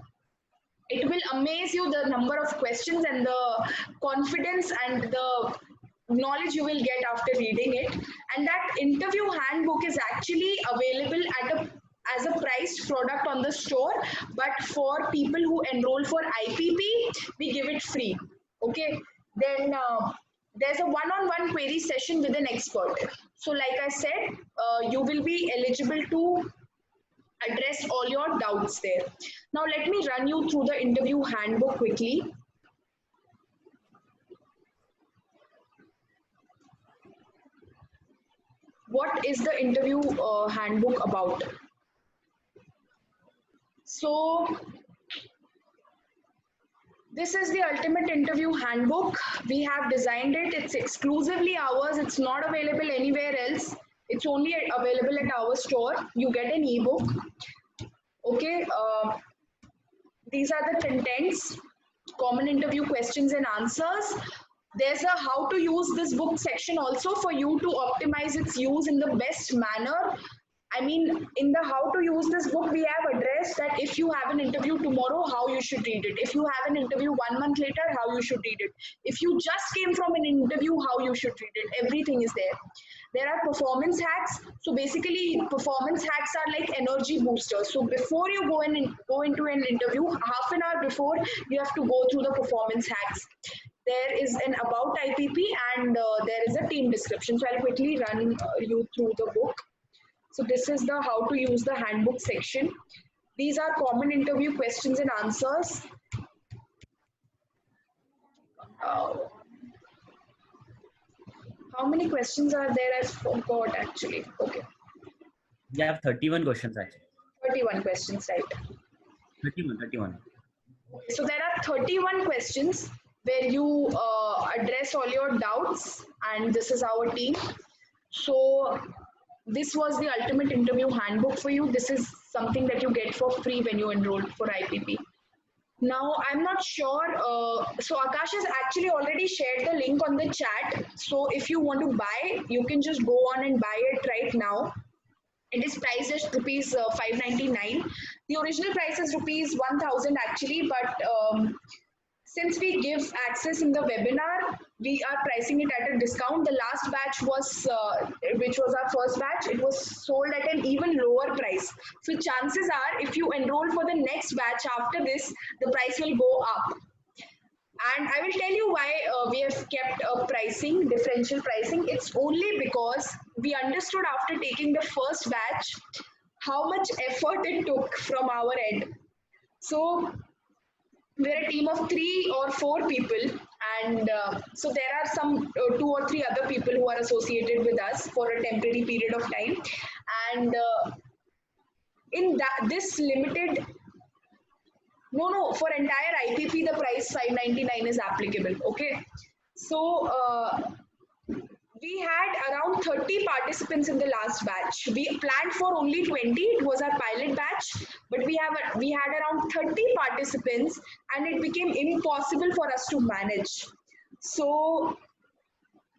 it will amaze you the number of questions and the confidence and the knowledge you will get after reading it. And that interview handbook is actually available as a priced product on the store, but for people who enroll for IPP, we give it free. Okay, then there's a one-on-one query session with an expert. So like I said, you will be eligible to address all your doubts there. Now let me run you through the interview handbook quickly. What is the interview handbook about? So this is the ultimate interview handbook. We have designed it. It's exclusively ours. It's not available anywhere else. It's only available at our store. You get an ebook. Okay, these are the contents, common interview questions and answers. There's a how to use this book section also for you to optimize its use in the best manner. I mean, in the how to use this book, we have addressed that if you have an interview tomorrow, how you should read it. If you have an interview 1 month later, how you should read it. If you just came from an interview, how you should read it. Everything is there. There are performance hacks. So basically, performance hacks are like energy boosters. So before you go into an interview, half an hour before, you have to go through the performance hacks. There is an about IPP and there is a team description. So I'll quickly run you through the book. So this is the how to use the handbook section. These are common interview questions and answers. How many questions are there? I forgot actually. Okay.
You have 31 questions actually.
31 questions, right?
31.
So there are 31 questions where you address all your doubts, and this is our team. So this was the ultimate interview handbook for you. This is something that you get for free when you enroll for IPP. Now, I'm not sure. So Akash has actually already shared the link on the chat. So if you want to buy, you can just go on and buy it right now. It is priced at rupees 599. The original price is rupees 1000 actually, but since we give access in the webinar, we are pricing it at a discount. The last batch was, which was our first batch, it was sold at an even lower price. So chances are, if you enroll for the next batch after this, the price will go up. And I will tell you why we have kept a pricing, differential pricing. It's only because we understood after taking the first batch how much effort it took from our end. So we're a team of 3 or 4 people, and so there are some 2 or 3 other people who are associated with us for a temporary period of time. And in that, this limited, no, for entire IPP, the price 599 is applicable. Okay, so We had around 30 participants in the last batch. We planned for only 20. It was our pilot batch, but we had around 30 participants, and it became impossible for us to manage. So,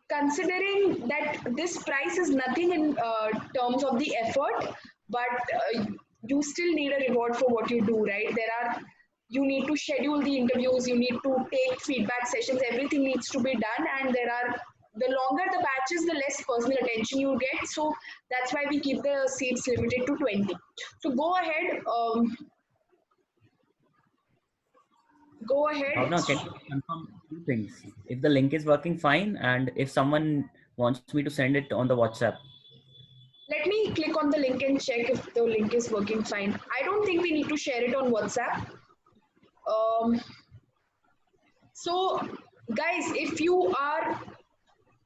considering that this price is nothing in terms of the effort, but you still need a reward for what you do, right? You need to schedule the interviews, you need to take feedback sessions, everything needs to be done, and the longer the batches, the less personal attention you get. So that's why we keep the seats limited to 20. So go ahead.
Bhavna, can you confirm two things? If the link is working fine, and if someone wants me to send it on the WhatsApp.
Let me click on the link and check if the link is working fine. I don't think we need to share it on WhatsApp. So, guys, if you are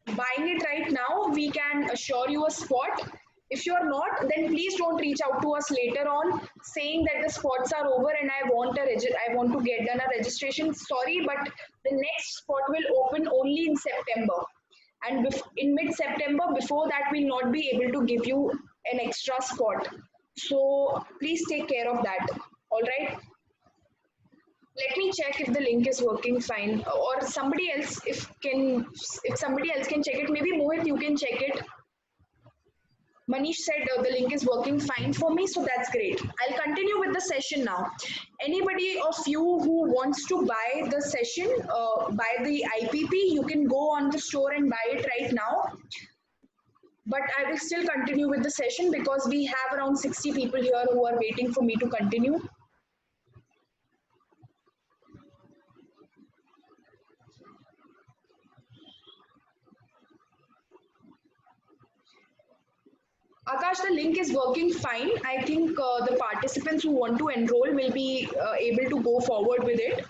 buying it right now, we can assure you a spot. If you're not, then please don't reach out to us later on saying that the spots are over and I want to get done a registration. Sorry, but the next spot will open only in September. And in mid-September, before that, we'll not be able to give you an extra spot. So please take care of that. All right. Let me check if the link is working fine, or somebody else if somebody else can check it. Maybe Mohit, you can check it. Manish said the link is working fine for me, so that's great. I'll continue with the session now. Anybody of you who wants to buy the session, buy the IPP, you can go on the store and buy it right now. But I will still continue with the session because we have around 60 people here who are waiting for me to continue. Akash, the link is working fine. I think the participants who want to enroll will be able to go forward with it.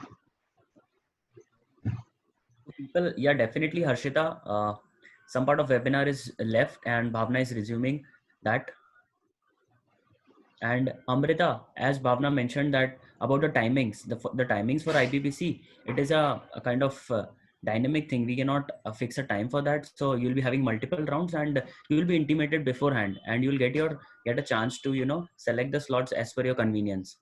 People, yeah, definitely, Harshita. Some part of webinar is left and Bhavna is resuming that. And Amrita, as Bhavna mentioned that about the timings, the timings for IPPC, it is a kind of dynamic thing. We cannot fix a time for that. So you'll be having multiple rounds and you will be intimated beforehand, and you'll get a chance to select the slots as per your convenience.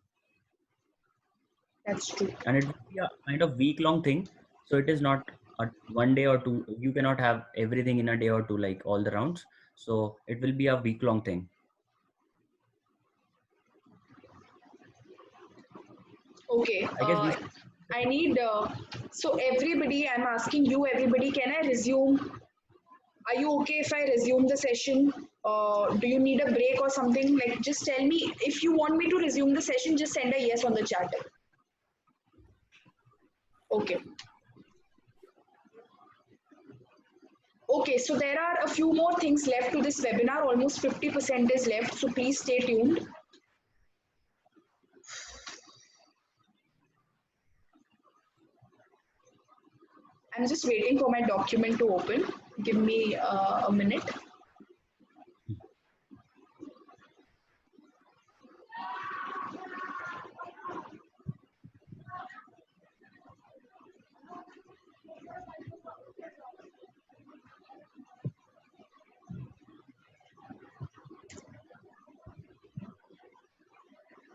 That's true.
And it will be a kind of week-long thing. So it is not a 1 day or two. You cannot have everything in a day or two, like all the rounds. So it will be a week-long thing.
Okay. I need, so everybody, I'm asking you, everybody, can I resume? Are you okay if I resume the session? Do you need a break or something? Like, just tell me if you want me to resume the session, just send a yes on the chat. Okay. Okay, so there are a few more things left to this webinar. Almost 50% is left, so please stay tuned. I'm just waiting for my document to open. Give me a minute.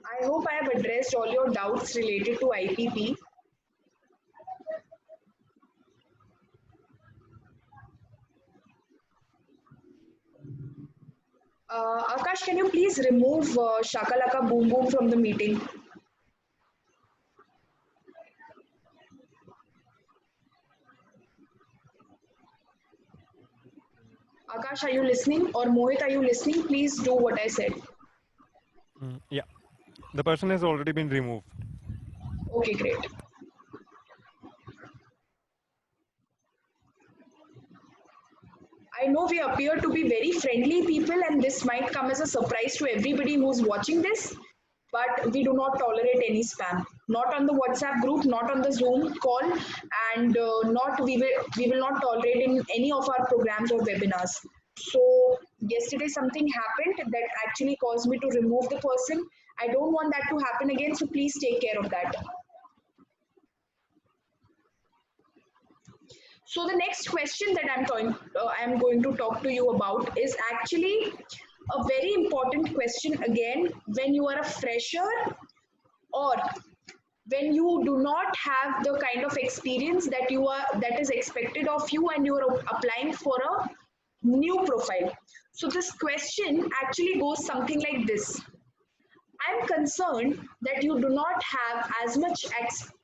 I hope I have addressed all your doubts related to IPP. Akash, can you please remove Shakalaka Boom Boom from the meeting? Akash, are you listening? Or Mohit, are you listening? Please do what I said.
Yeah, the person has already been removed.
Okay, great. I know we appear to be very friendly people, and this might come as a surprise to everybody who's watching this, but we do not tolerate any spam. Not on the WhatsApp group, not on the Zoom call, and we will not tolerate in any of our programs or webinars. So yesterday something happened that actually caused me to remove the person. I don't want that to happen again, so please take care of that. So the next question that I'm going to talk to you about is actually a very important question again when you are a fresher or when you do not have the kind of experience that is expected of you and you are applying for a new profile. So this question actually goes something like this. I'm concerned that you do not have as much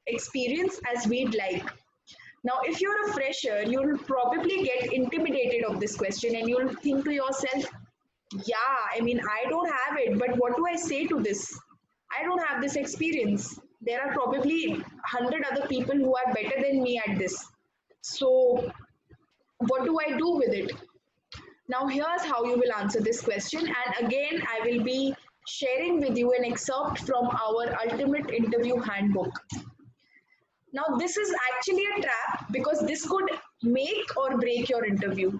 experience as we'd like. Now, if you're a fresher, you'll probably get intimidated of this question and you'll think to yourself, yeah, I mean, I don't have it, but what do I say to this? I don't have this experience. There are probably 100 other people who are better than me at this. So, what do I do with it? Now, here's how you will answer this question. And again, I will be sharing with you an excerpt from our Ultimate Interview Handbook. Now, this is actually a trap because this could make or break your interview.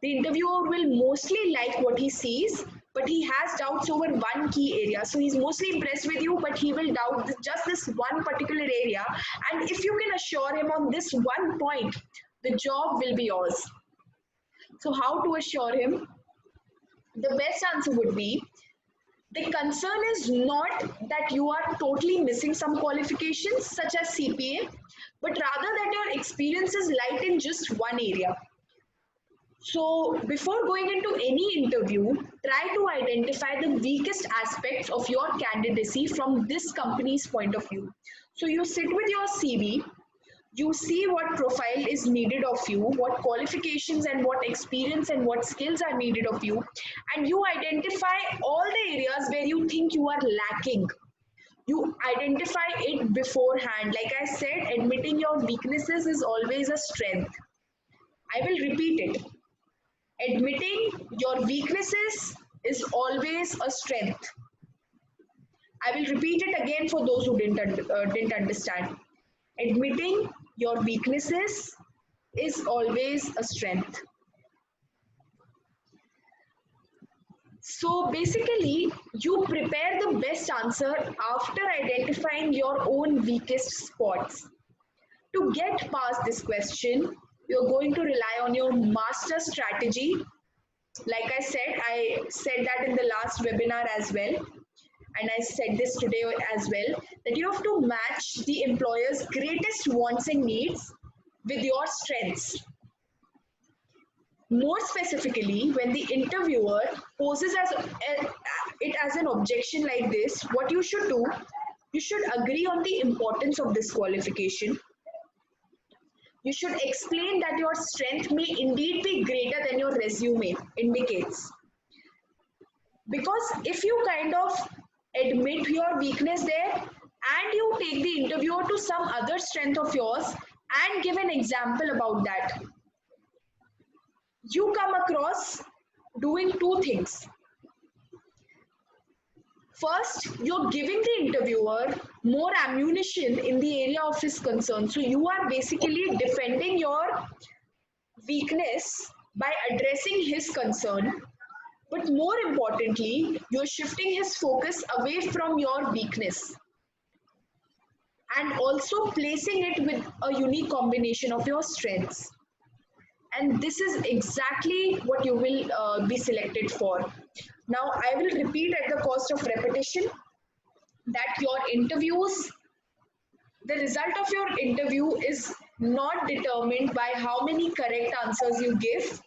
The interviewer will mostly like what he sees, but he has doubts over one key area. So he's mostly impressed with you, but he will doubt just this one particular area. And if you can assure him on this one point, the job will be yours. So how to assure him? The best answer would be, the concern is not that you are totally missing some qualifications such as CPA, but rather that your experience is light in just one area. So before going into any interview, try to identify the weakest aspects of your candidacy from this company's point of view. So you sit with your CV, you see what profile is needed of you, what qualifications and what experience and what skills are needed of you, and you identify all the areas where you think you are lacking. You identify it beforehand. Like I said, admitting your weaknesses is always a strength. I will repeat it. Admitting your weaknesses is always a strength. I will repeat it again for those who didn't understand. Admitting your weaknesses is always a strength. So basically, you prepare the best answer after identifying your own weakest spots. To get past this question, you're going to rely on your master strategy. Like I said that in the last webinar as well, and I said this today as well, that you have to match the employer's greatest wants and needs with your strengths. More specifically, when the interviewer poses it as an objection like this, what you should do, you should agree on the importance of this qualification. You should explain that your strength may indeed be greater than your resume indicates. Because if you kind of admit your weakness there and you take the interviewer to some other strength of yours and give an example about that, you come across doing two things. First, you're giving the interviewer more ammunition in the area of his concern. So you are basically defending your weakness by addressing his concern. But more importantly, you're shifting his focus away from your weakness and also placing it with a unique combination of your strengths. And this is exactly what you will be selected for. Now, I will repeat at the cost of repetition that your interviews, the result of your interview is not determined by how many correct answers you give.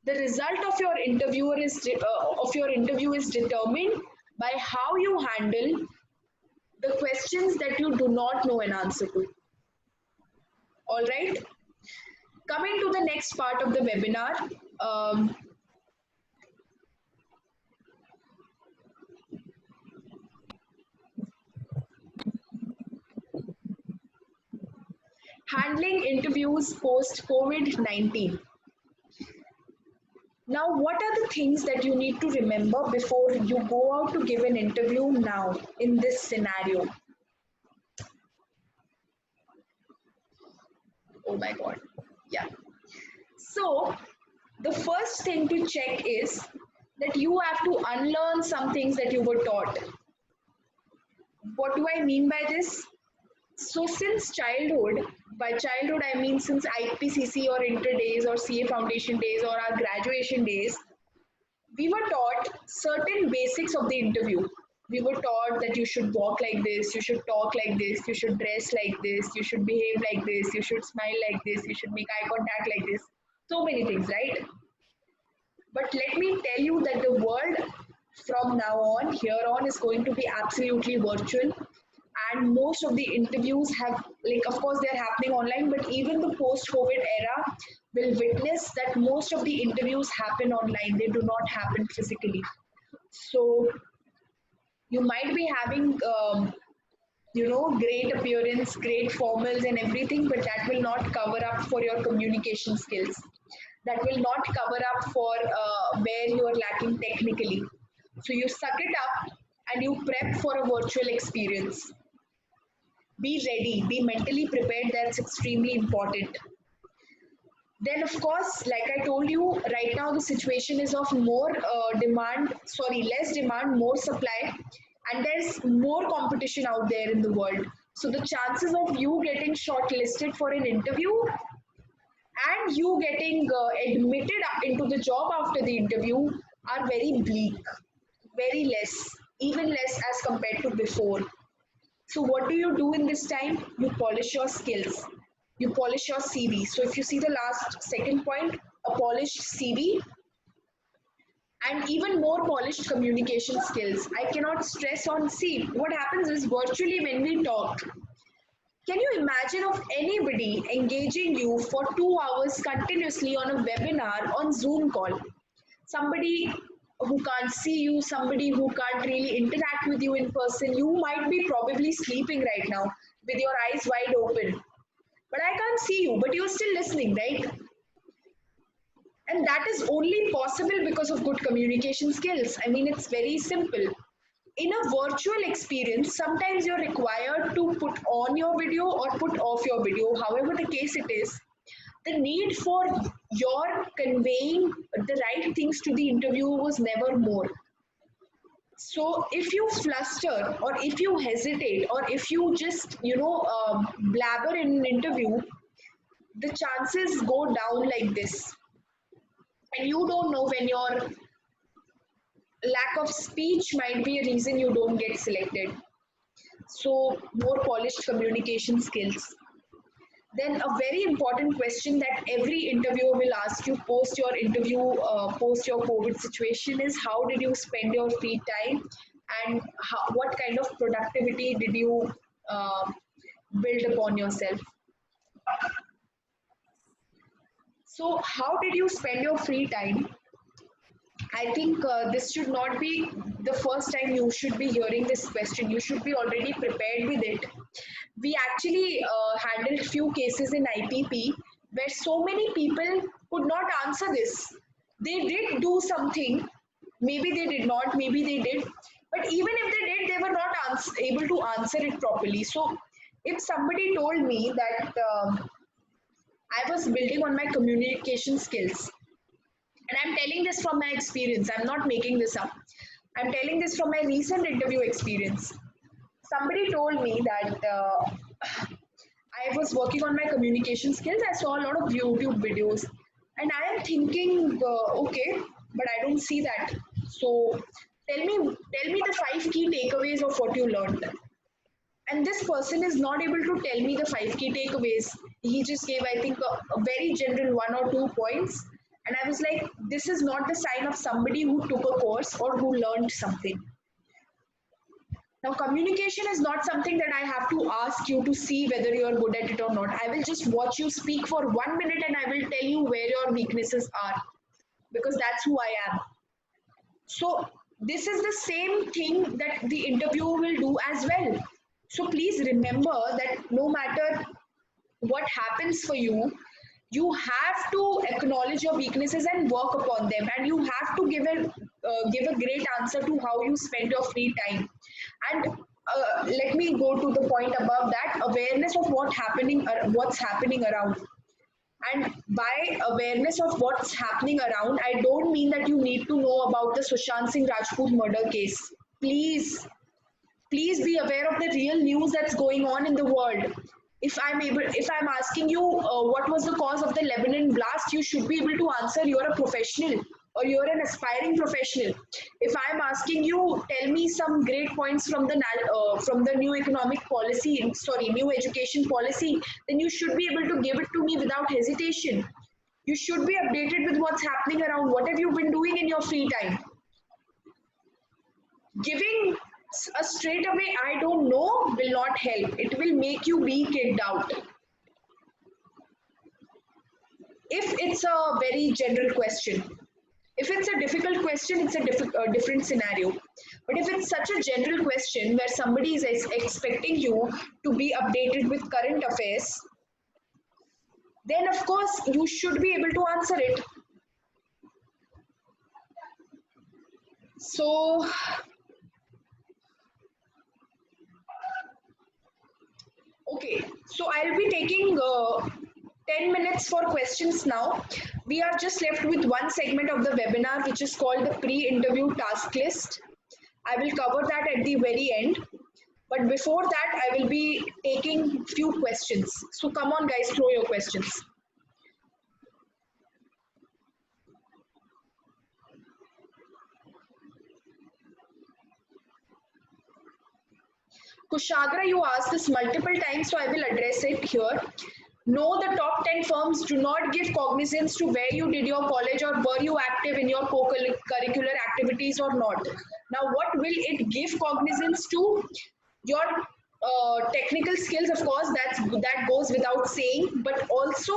The result of your interview is determined by how you handle the questions that you do not know an answer to. All right. Coming to the next part of the webinar, handling interviews post-COVID-19. Now, what are the things that you need to remember before you go out to give an interview now in this scenario? Oh my God. Yeah. So the first thing to check is that you have to unlearn some things that you were taught. What do I mean by this? So since childhood, by childhood I mean since IPCC or inter days or CA foundation days or our graduation days, we were taught certain basics of the interview. We were taught that you should walk like this, you should talk like this, you should dress like this, you should behave like this, you should smile like this, you should make eye contact like this. So many things, right? But let me tell you that the world from now on, here on, is going to be absolutely virtual. And most of the interviews have, like, of course, they're happening online, but even the post COVID era will witness that most of the interviews happen online. They do not happen physically. So you might be having, great appearance, great formals, and everything, but that will not cover up for your communication skills. That will not cover up for where you are lacking technically. So you suck it up and you prep for a virtual experience. Be ready, be mentally prepared. That's extremely important. Then, of course, like I told you, right now the situation is of less demand, more supply, and there's more competition out there in the world. So the chances of you getting shortlisted for an interview and you getting admitted into the job after the interview are very bleak, very less, even less as compared to before. So what do you do in this time? You polish your skills. You polish your CV. So if you see the last second point, a polished CV and even more polished communication skills. I cannot stress on, see, what happens is virtually when we talk, can you imagine of anybody engaging you for 2 hours continuously on a webinar on Zoom call? Somebody who can't see you, somebody who can't really interact with you in person. You might be probably sleeping right now with your eyes wide open. But I can't see you, but you're still listening, right? And that is only possible because of good communication skills. I mean, it's very simple. In a virtual experience, sometimes you're required to put on your video or put off your video, however the case it is. The need for your conveying the right things to the interviewer was never more. So if you fluster or if you hesitate or if you just, blabber in an interview, the chances go down like this. And you don't know when your lack of speech might be a reason you don't get selected. So more polished communication skills. Then a very important question that every interviewer will ask you post your interview, post your COVID situation is how did you spend your free time and what kind of productivity did you build upon yourself? So how did you spend your free time? I think this should not be the first time you should be hearing this question. You should be already prepared with it. We actually handled few cases in IPP where so many people could not answer this. They did do something, maybe they did not, maybe they did, but even if they did, they were not able to answer it properly. So if somebody told me that I was building on my communication skills, and I'm telling this from my experience, I'm not making this up. I'm telling this from my recent interview experience. Somebody told me that I was working on my communication skills. I saw a lot of YouTube videos, and I am thinking, okay, but I don't see that. So tell me the 5 key takeaways of what you learned. And this person is not able to tell me the 5 key takeaways. He just gave, I think, a very general 1 or 2 points. And I was like, this is not the sign of somebody who took a course or who learned something. Now, communication is not something that I have to ask you to see whether you are good at it or not. I will just watch you speak for 1 minute and I will tell you where your weaknesses are, because that's who I am. So this is the same thing that the interviewer will do as well. So please remember that no matter what happens for you, you have to acknowledge your weaknesses and work upon them, and you have to give a great answer to how you spend your free time. And let me go to the point above that: awareness of what's happening around. And by awareness of what's happening around, I don't mean that you need to know about the Sushant Singh Rajput murder case. Please Please be aware of the real news that's going on in the world. If I'm asking you what was the cause of the Lebanon blast, you should be able to answer. You're a professional or you're an aspiring professional. If I'm asking you, tell me some great points from the new economic policy, sorry, new education policy, then you should be able to give it to me without hesitation. You should be updated with what's happening around. What have you been doing in your free time? Giving a straight away I don't know will not help. It will make you be kicked out. If it's a very general question, if it's a difficult question, it's a different scenario. But if it's such a general question where somebody is expecting you to be updated with current affairs, then of course you should be able to answer it. So okay, so I'll be taking 10 minutes for questions now. We are just left with one segment of the webinar, which is called the pre-interview task list. I will cover that at the very end. But before that, I will be taking few questions. So come on, guys, throw your questions. Kushagra, you asked this multiple times, so I will address it here. No, the top 10 firms do not give cognizance to where you did your college or were you active in your co-curricular activities or not. Now, what will it give cognizance to? Your technical skills, of course, that goes without saying, but also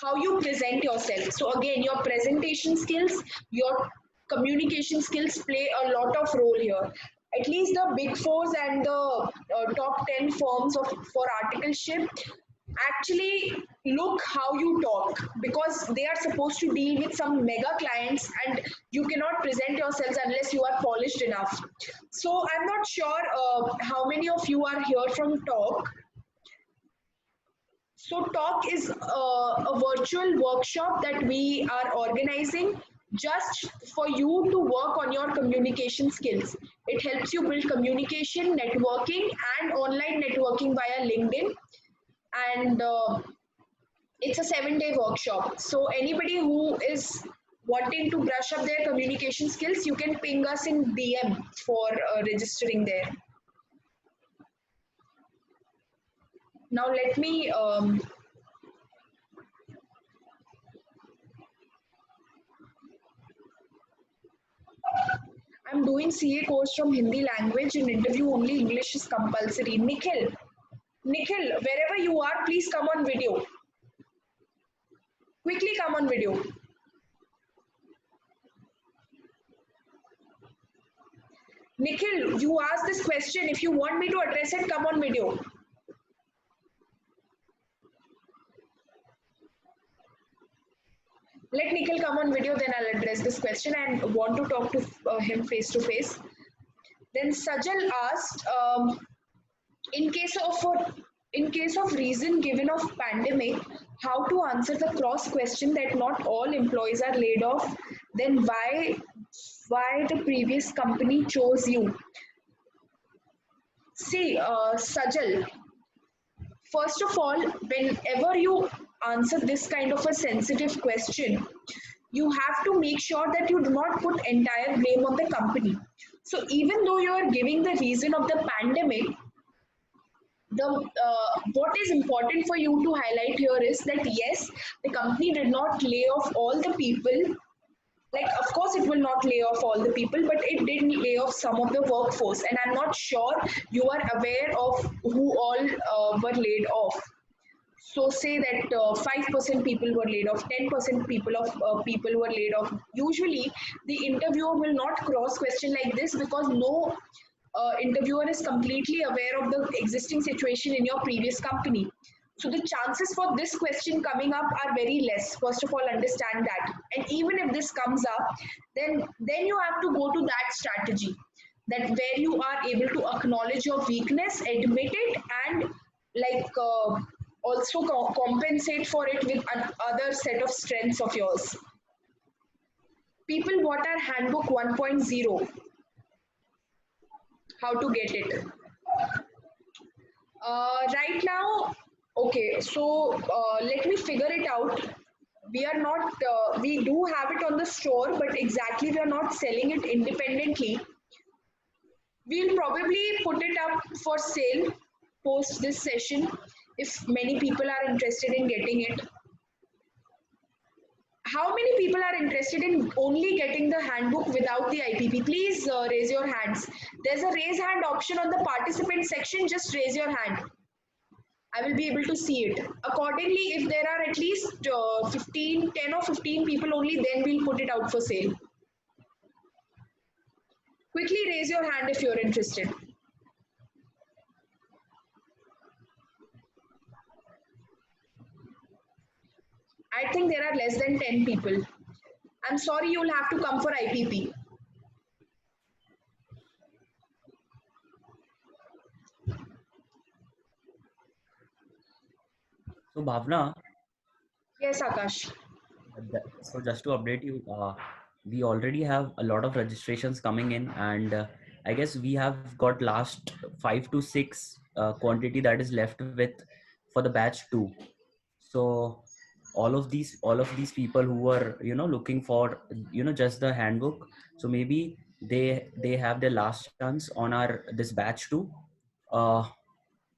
how you present yourself. So again, your presentation skills, your communication skills play a lot of role here. At least the big fours and the top 10 firms for articleship actually look how you talk, because they are supposed to deal with some mega clients and you cannot present yourselves unless you are polished enough. So I'm not sure how many of you are here from Talk. So Talk is a virtual workshop that we are organizing just for you to work on your communication skills. It helps you build communication, networking, and online networking via LinkedIn. And it's a 7-day workshop. So anybody who is wanting to brush up their communication skills, you can ping us in DM for registering there. Now let me I'm doing CA course from Hindi language. In interview only English is compulsory. Nikhil, wherever you are, please come on video. Quickly come on video. Nikhil, you asked this question. If you want me to address it, come on video. Let Nikhil come on video, then I'll address this question and want to talk to him face to face. Then Sajal asked, in case of reason given of pandemic, how to answer the cross question that not all employees are laid off, then why the previous company chose you? See, Sajal, first of all, whenever you answer this kind of a sensitive question, you have to make sure that you do not put entire blame on the company. So even though you are giving the reason of the pandemic, what is important for you to highlight here is that yes, the company did not lay off all the people. Like, of course, it will not lay off all the people, but it did lay off some of the workforce. And I'm not sure you are aware of who all were laid off. So say that 5% people were laid off, 10% people were laid off. Usually, the interviewer will not cross question like this because no interviewer is completely aware of the existing situation in your previous company. So the chances for this question coming up are very less. First of all, understand that. And even if this comes up, then you have to go to that strategy, that where you are able to acknowledge your weakness, admit it, and like also compensate for it with another set of strengths of yours. People Water Handbook 1.0. how to get it. Right now, okay, so let me figure it out. We are not, we do have it on the store, but exactly we are not selling it independently. We'll probably put it up for sale post this session if many people are interested in getting it. How many people are interested in only getting the handbook without the IPP? Please raise your hands. There's a raise hand option on the participant section. Just raise your hand. I will be able to see it. Accordingly, if there are at least 10 or 15 people only, then we'll put it out for sale. Quickly raise your hand if you're interested. I think there are less than 10 people. I'm sorry, you'll have to come for IPP.
So Bhavna,
Yes, Akash.
so just to update you, we already have a lot of registrations coming in, and I guess we have got last 5 to 6 quantity that is left with for the batch 2. So all of these people who were looking for just the handbook, so maybe they have their last chance on our this batch 2.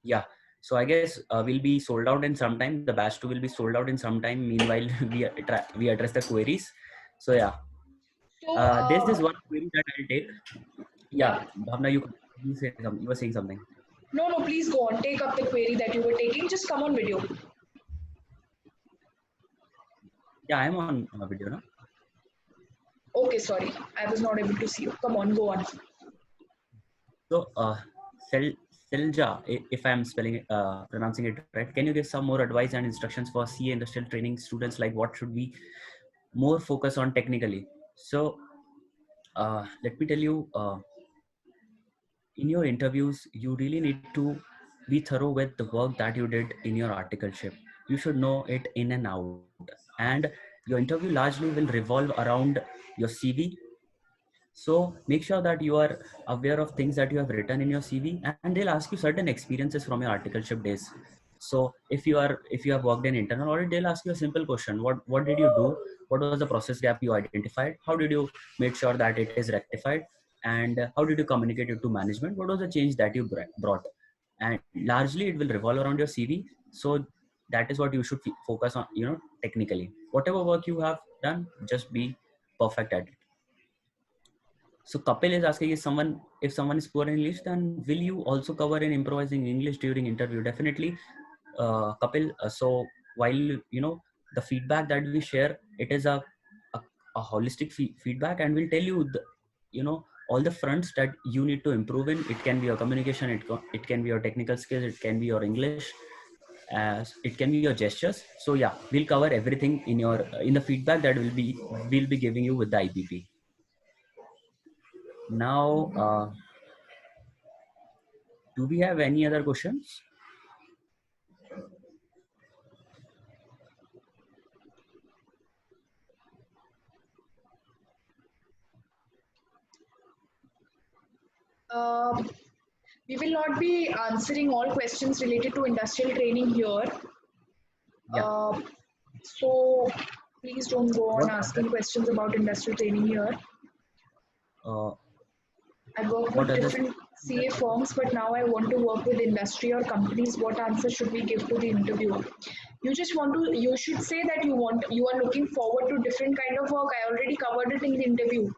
Yeah, so I guess we'll be sold out in some time. The batch 2 will be sold out in some time. Meanwhile, we address the queries. So yeah,
So,
there's this one query that I'll take.
yeah.
Yeah, Bhavna, you were saying something.
No, no, please go on. Take up the query that you were taking. Just come on video.
Yeah, I'm on video now.
Okay, sorry. I was not able to see you. Come on, go on.
So, Selja, if I'm pronouncing it right, can you give some more advice and instructions for CA industrial training students? Like, what should we more focus on technically? So, let me tell you, in your interviews, you really need to be thorough with the work that you did in your articleship. You should know it in and out. And your interview largely will revolve around your CV. So make sure that you are aware of things that you have written in your CV, and they'll ask you certain experiences from your articleship days. So if you have worked in internal audit, they'll ask you a simple question: what did you do? What was the process gap you identified? How did you make sure that it is rectified? And how did you communicate it to management? What was the change that you brought? And largely it will revolve around your CV. So that is what you should focus on, technically. Whatever work you have done, just be perfect at it. So Kapil is asking, if someone is poor in English, then will you also cover in improvising English during interview? Definitely, Kapil. So while the feedback that we share, it is a holistic feedback, and we'll tell you all the fronts that you need to improve in. It can be your communication, it can be your technical skills, it can be your English, it can be your gestures. So yeah, we'll cover everything in the feedback that we'll be giving you with the IPP. Now, do we have any other questions?
We will not be answering all questions related to industrial training here.
Yeah.
So please don't go on asking questions about industrial training here. I work with different CA firms, but now I want to work with industry or companies. What answer should we give to the interviewer? You should say that you are looking forward to different kind of work. I already covered it in the interview.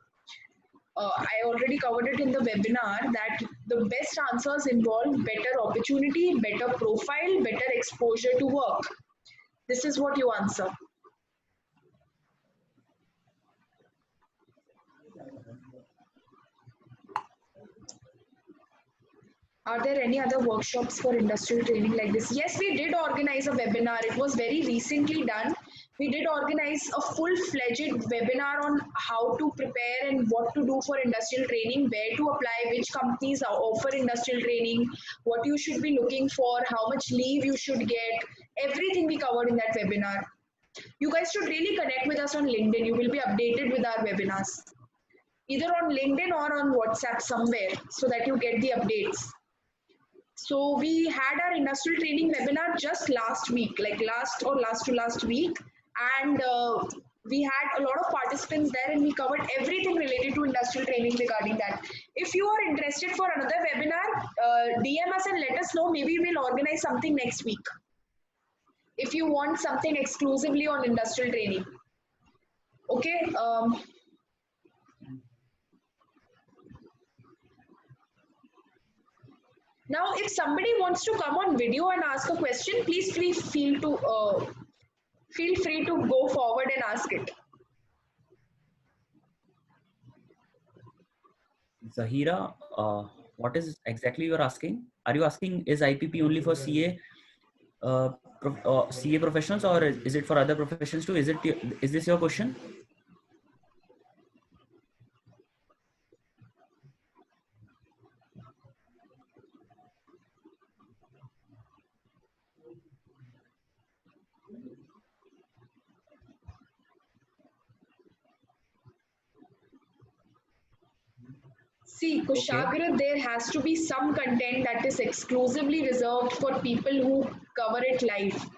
I already covered it in the webinar that the best answers involve better opportunity, better profile, better exposure to work. This is what you answer. Are there any other workshops for industrial training like this? Yes, we did organize a webinar. It was very recently done. We did organize a full-fledged webinar on how to prepare and what to do for industrial training, where to apply, which companies offer industrial training, what you should be looking for, how much leave you should get, everything we covered in that webinar. You guys should really connect with us on LinkedIn. You will be updated with our webinars. either on LinkedIn or on WhatsApp somewhere so that you get the updates. So we had our industrial training webinar just last week, like last to last week, and we had a lot of participants there, and we covered everything related to industrial training regarding that. If you are interested for another webinar, DM us and let us know. Maybe we'll organize something next week. If you want something exclusively on industrial training, okay. Now, if somebody wants to come on video and ask a question, please feel free to go forward and ask it.
Zahira, what is exactly you are asking? Are you asking is IPP only for CA CA professionals, or is it for other professions too? Is this your question?
See, Kushagra, there has to be some content that is exclusively reserved for people who cover it live.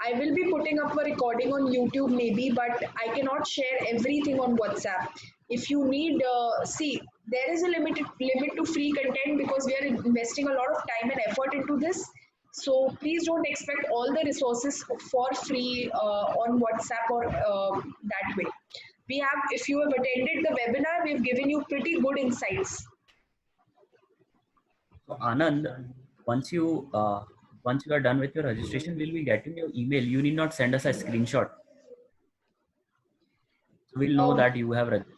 I will be putting up a recording on YouTube maybe, but I cannot share everything on WhatsApp. If you need, see, there is a limit to free content because we are investing a lot of time and effort into this. So please don't expect all the resources for free on WhatsApp or that way. We have, if you have attended the webinar, we've given you pretty good insights.
So Anand, once you are done with your registration, we'll be getting your email. You need not send us a screenshot. So we'll know that you have registered.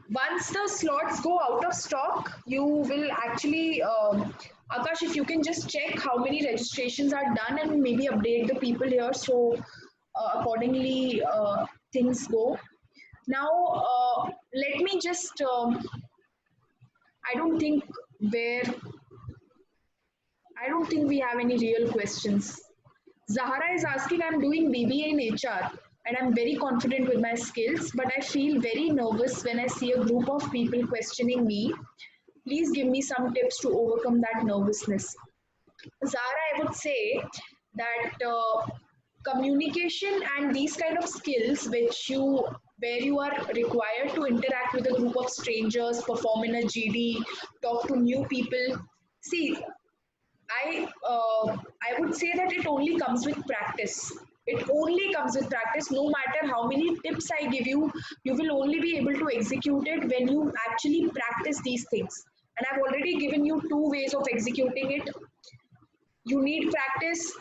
Once the slots go out of stock, you will actually, Akash, if you can just check how many registrations are done and maybe update the people here so accordingly things go. Now, let me just, I don't think we have any real questions. Zahara is asking, I'm doing BBA in HR and I'm very confident with my skills, but I feel very nervous when I see a group of people questioning me. Please give me some tips to overcome that nervousness. Zahara, I would say that communication and these kind of skills where you are required to interact with a group of strangers, perform in a GD, talk to new people. See, I would say that it only comes with practice. It only comes with practice. No matter how many tips I give you, you will only be able to execute it when you actually practice these things. And I've already given you 2 ways of executing it. You need practice.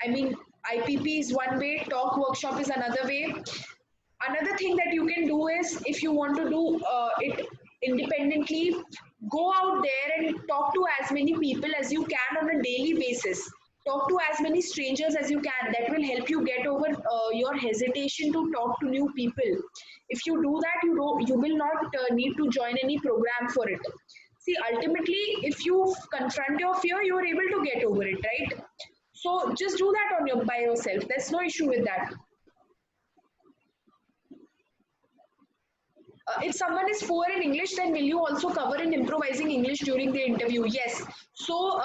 I mean, IPP is one way, talk workshop is another way. Another thing that you can do is, if you want to do it independently, go out there and talk to as many people as you can on a daily basis. Talk to as many strangers as you can. That will help you get over your hesitation to talk to new people. If you do that, you will not need to join any program for it. See, ultimately, if you confront your fear, you are able to get over it, right? So just do that by yourself. There's no issue with that. If someone is poor in English, then will you also cover in improvising English during the interview? Yes. So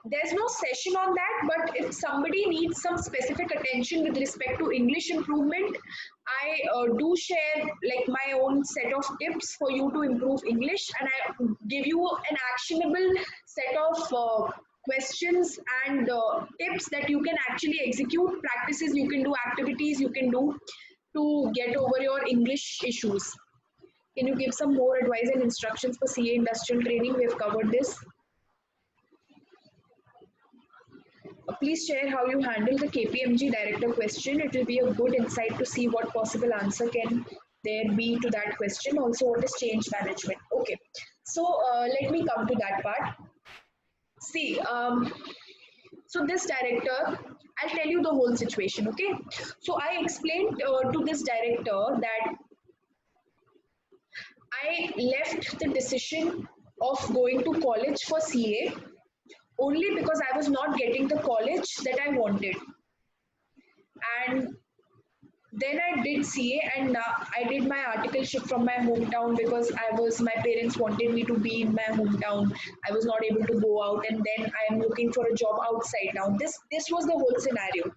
there's no session on that, but if somebody needs some specific attention with respect to English improvement, I do share like my own set of tips for you to improve English, and I give you an actionable set of questions and tips that you can actually execute, practices you can do, activities you can do to get over your English issues. Can you give some more advice and instructions for CA industrial training? We have covered this. Please share how you handle the KPMG director question. It will be a good insight to see what possible answer can there be to that question. Also, what is change management? Okay, so let me come to that part. See, so this director, I'll tell you the whole situation, okay? So I explained to this director that I left the decision of going to college for CA only because I was not getting the college that I wanted. And then I did CA, and I did my articleship from my hometown because my parents wanted me to be in my hometown. I was not able to go out, and then I am looking for a job outside now. This was the whole scenario,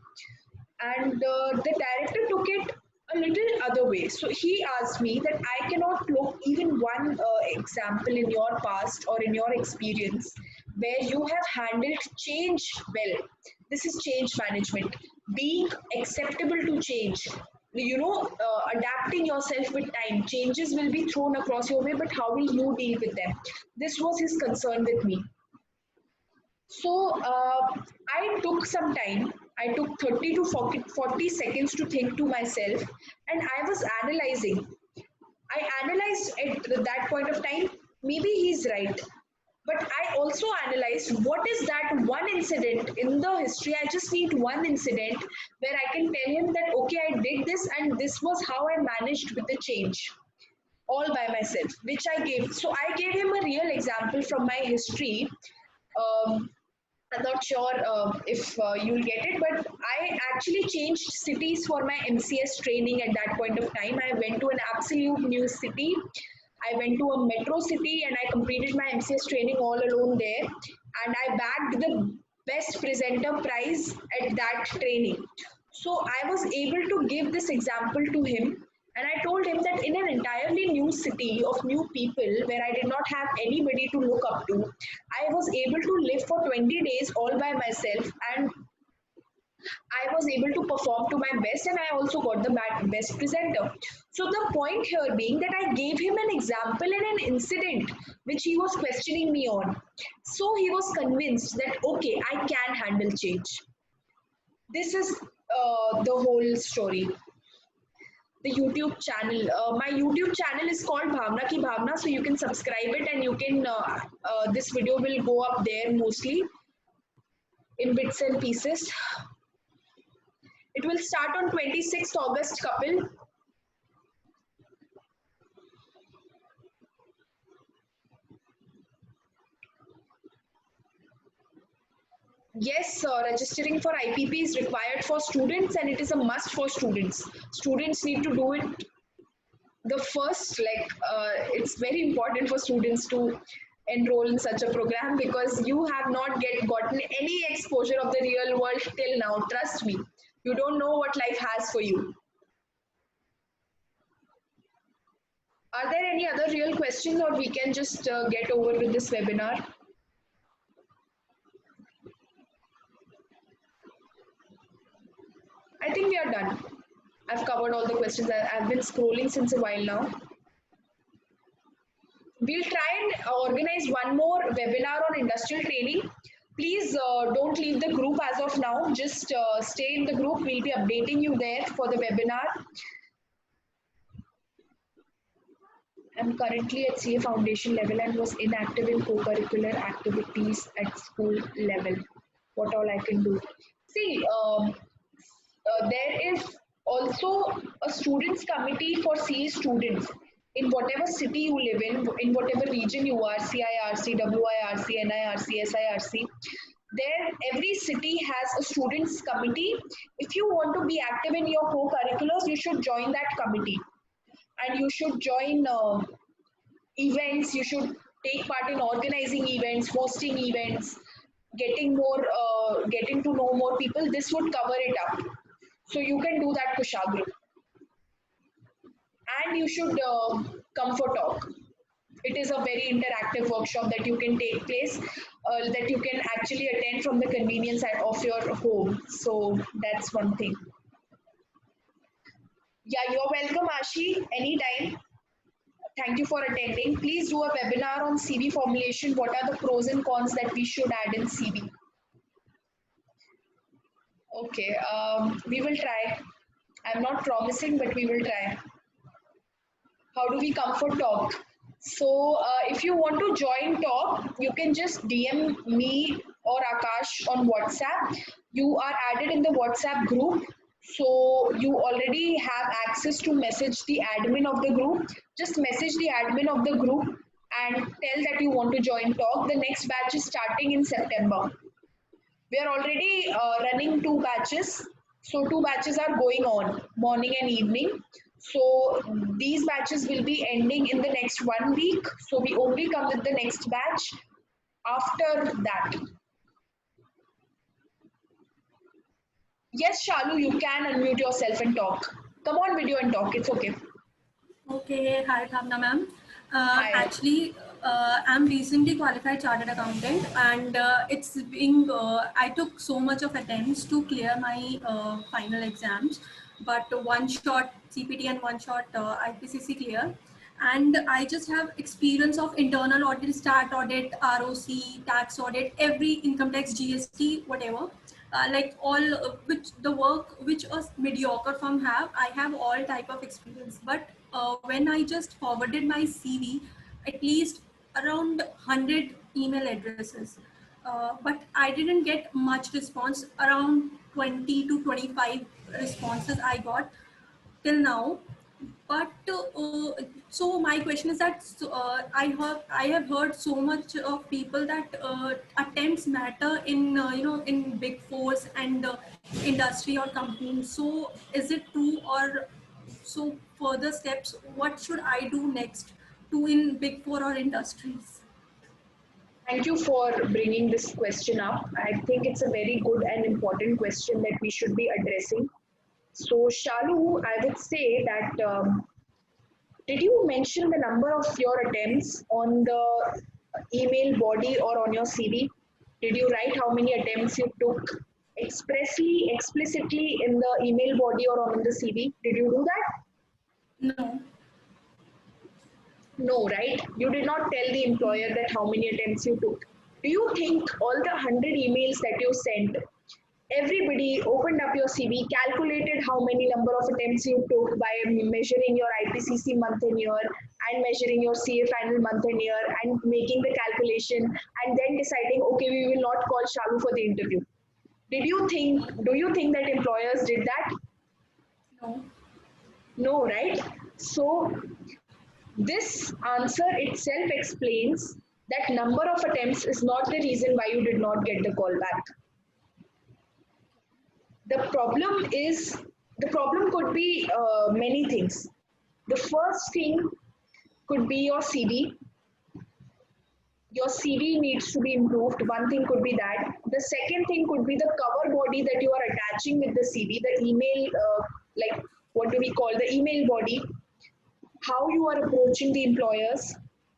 and the director took it a little other way. So he asked me that I cannot look even one example in your past or in your experience where you have handled change well. This is change management, being acceptable to change. Adapting yourself with time. Changes will be thrown across your way, but how will you deal with them? This was his concern with me. So I took some time. I took 30 to 40 seconds to think to myself, and I was analyzing. I analyzed at that point of time, maybe he's right. But I also analyzed what is that one incident in the history. I just need one incident where I can tell him that, okay, I did this and this was how I managed with the change all by myself, which I gave. So I gave him a real example from my history. Um, I'm not sure if you'll get it, but I actually changed cities for my MCS training at that point of time. I went to an absolute new city. I went to a metro city and I completed my MCS training all alone there. And I bagged the best presenter prize at that training. So I was able to give this example to him, and I told him that in an entirely new city of new people where I did not have anybody to look up to, I was able to live for 20 days all by myself, and I was able to perform to my best, and I also got the best presenter. So the point here being that I gave him an example and an incident which he was questioning me on. So he was convinced that, okay, I can handle change. This is the whole story. The YouTube channel. My YouTube channel is called Bhavna Ki Bhavna, so you can subscribe it, and you can. This video will go up there mostly in bits and pieces. It will start on 26th August, Kapil. Yes, registering for IPP is required for students, and it is a must for students. Students need to do it the first, it's very important for students to enroll in such a program because you have not gotten any exposure of the real world till now. Trust me, you don't know what life has for you. Are there any other real questions, or we can just get over with this webinar? I think we are done. I've covered all the questions. I've been scrolling since a while now. We'll try and organize one more webinar on industrial training. Please don't leave the group as of now. Just stay in the group. We'll be updating you there for the webinar. I'm currently at CA Foundation level and was inactive in co-curricular activities at school level. What all I can do? See, there is also a students committee for CA students in whatever city you live in whatever region you are, CIRC, WIRC, NIRC, SIRC. There, every city has a students committee. If you want to be active in your co-curriculars, you should join that committee. And you should join events, you should take part in organizing events, hosting events, getting to know more people. This would cover it up. So you can do that, Kushagra. And you should come for talk. It is a very interactive workshop that you can take place, that you can actually attend from the convenience of your home. So that's one thing. Yeah, you're welcome, Ashi, anytime. Thank you for attending. Please do a webinar on CV formulation. What are the pros and cons that we should add in CV? Okay, we will try. I'm not promising, but we will try. How do we come for talk? So if you want to join talk, you can just DM me or Akash on WhatsApp. You are added in the WhatsApp group. So you already have access to message the admin of the group. Just message the admin of the group and tell that you want to join talk. The next batch is starting in September. We are already running 2 batches. So 2 batches are going on, morning and evening. So these batches will be ending in the next 1 week. So we only come with the next batch after that. Yes, Shalu, you can unmute yourself and talk. Come on video and talk. It's okay.
Okay, hi Bhavna ma'am.
Hi.
Actually, I'm recently qualified chartered accountant, and I took so much of attempts to clear my final exams, but one shot CPT and one shot IPCC clear. And I just have experience of internal audit, stat audit, ROC, tax audit, every income tax, GST, whatever. Like all which the work which a mediocre firm have, I have all type of experience. But when I just forwarded my CV, at least around 100 email addresses, but I didn't get much response. Around 20 to 25 responses I got till now. But so my question is that I have heard so much of people that attempts matter in in big fours and industry or companies. So is it true, or so further steps? What should I do next to in big four or industries?
Thank you for bringing this question up. I think it's a very good and important question that we should be addressing. So, Shalu, I would say that did you mention the number of your attempts on the email body or on your CV? Did you write how many attempts you took expressly, explicitly in the email body or on the CV? Did you do that?
No.
No, right? You did not tell the employer that how many attempts you took. Do you think all the 100 emails that you sent, everybody opened up your CV, calculated how many number of attempts you took by measuring your IPCC month and year and measuring your CA final month and year and making the calculation and then deciding, okay, we will not call Shalu for the interview? Do you think that employers did that?
No.
No, right? So this answer itself explains that number of attempts is not the reason why you did not get the call back. The problem is, the problem could be many things. The first thing could be your CV. Your CV needs to be improved. One thing could be that. The second thing could be the cover body that you are attaching with the CV, the email, like what do we call the email body, how you are approaching the employers.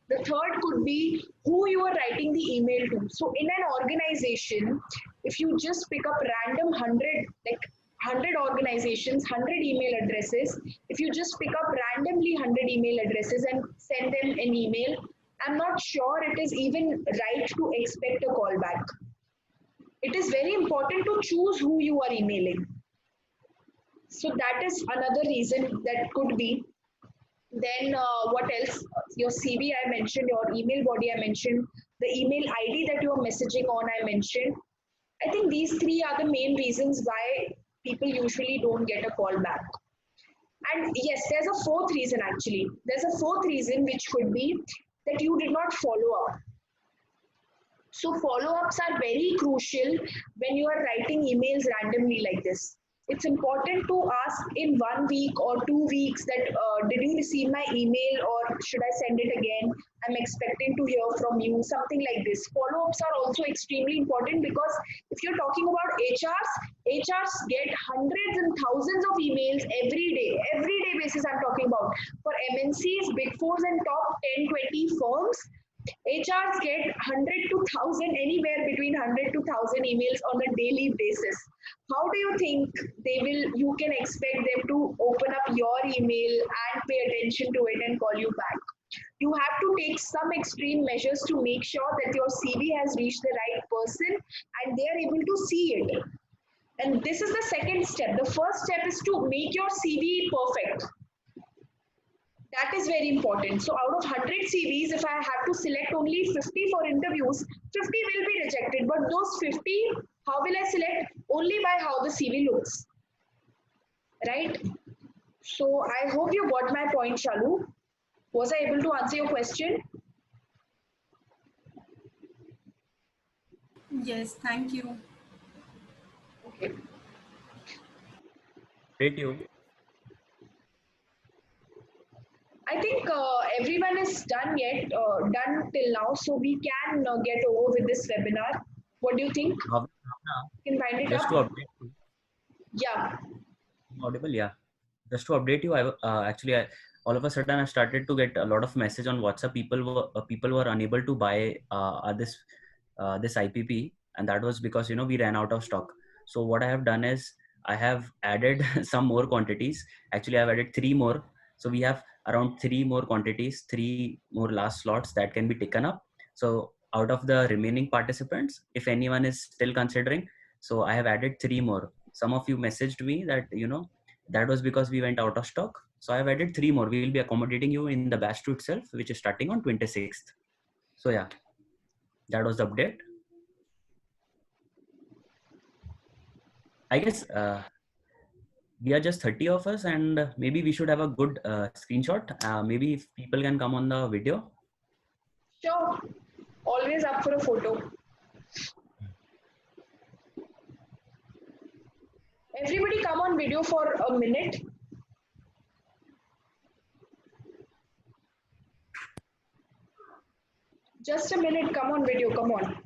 The third could be who you are writing the email to. So in an organization, if you just pick up random 100, like 100 organizations, 100 email addresses, if you just pick up randomly 100 email addresses and send them an email, I'm not sure it is even right to expect a call back. It is very important to choose who you are emailing. So that is another reason that could be. Then what else? Your CV I mentioned, your email body I mentioned, the email ID that you are messaging on I mentioned. I think these three are the main reasons why people usually don't get a call back. And yes, there's a fourth reason actually. There's a fourth reason which could be that you did not follow up. So follow-ups are very crucial when you are writing emails randomly like this. It's important to ask in 1 week or 2 weeks that did you receive my email or should I send it again? I'm expecting to hear from you, something like this. Follow-ups are also extremely important because if you're talking about HRs get hundreds and thousands of emails every day basis I'm talking about. For MNCs, Big Fours and top 10, 20 firms, HRs get 100 to 1000, anywhere between 100 to 1000 emails on a daily basis. How do you think you can expect them to open up your email and pay attention to it and call you back? You have to take some extreme measures to make sure that your CV has reached the right person and they are able to see it. And this is the second step. The first step is to make your CV perfect. That is very important. So out of 100 CVs, if I have to select only 50 for interviews, 50 will be rejected. But those 50, how will I select? Only by how the CV looks. Right? So I hope you got my point, Shalu. Was I able to answer your question?
Yes, thank you.
Okay.
update you.
I think everyone is done done till now, so we can get over with this webinar. What do you think?
Bhavna,
We can wind it
just to
up?
update you.
Yeah.
Audible, yeah. Just to update you, all of a sudden I started to get a lot of message on WhatsApp. People were unable to buy this IPP, and that was because we ran out of stock. So what I have done is I have added some more quantities. Actually, I've added 3 more. So we have around 3 more quantities, 3 more last slots that can be taken up. So out of the remaining participants, if anyone is still considering, so I have added 3 more. Some of you messaged me that that was because we went out of stock. So I've added 3 more. We will be accommodating you in the batch 2 itself, which is starting on 26th. So yeah, that was the update. I guess we are just 30 of us, and maybe we should have a good screenshot. Maybe if people can come on the video.
Sure. Always up for a photo. Everybody come on video for a minute. Just a minute, come on video, come on.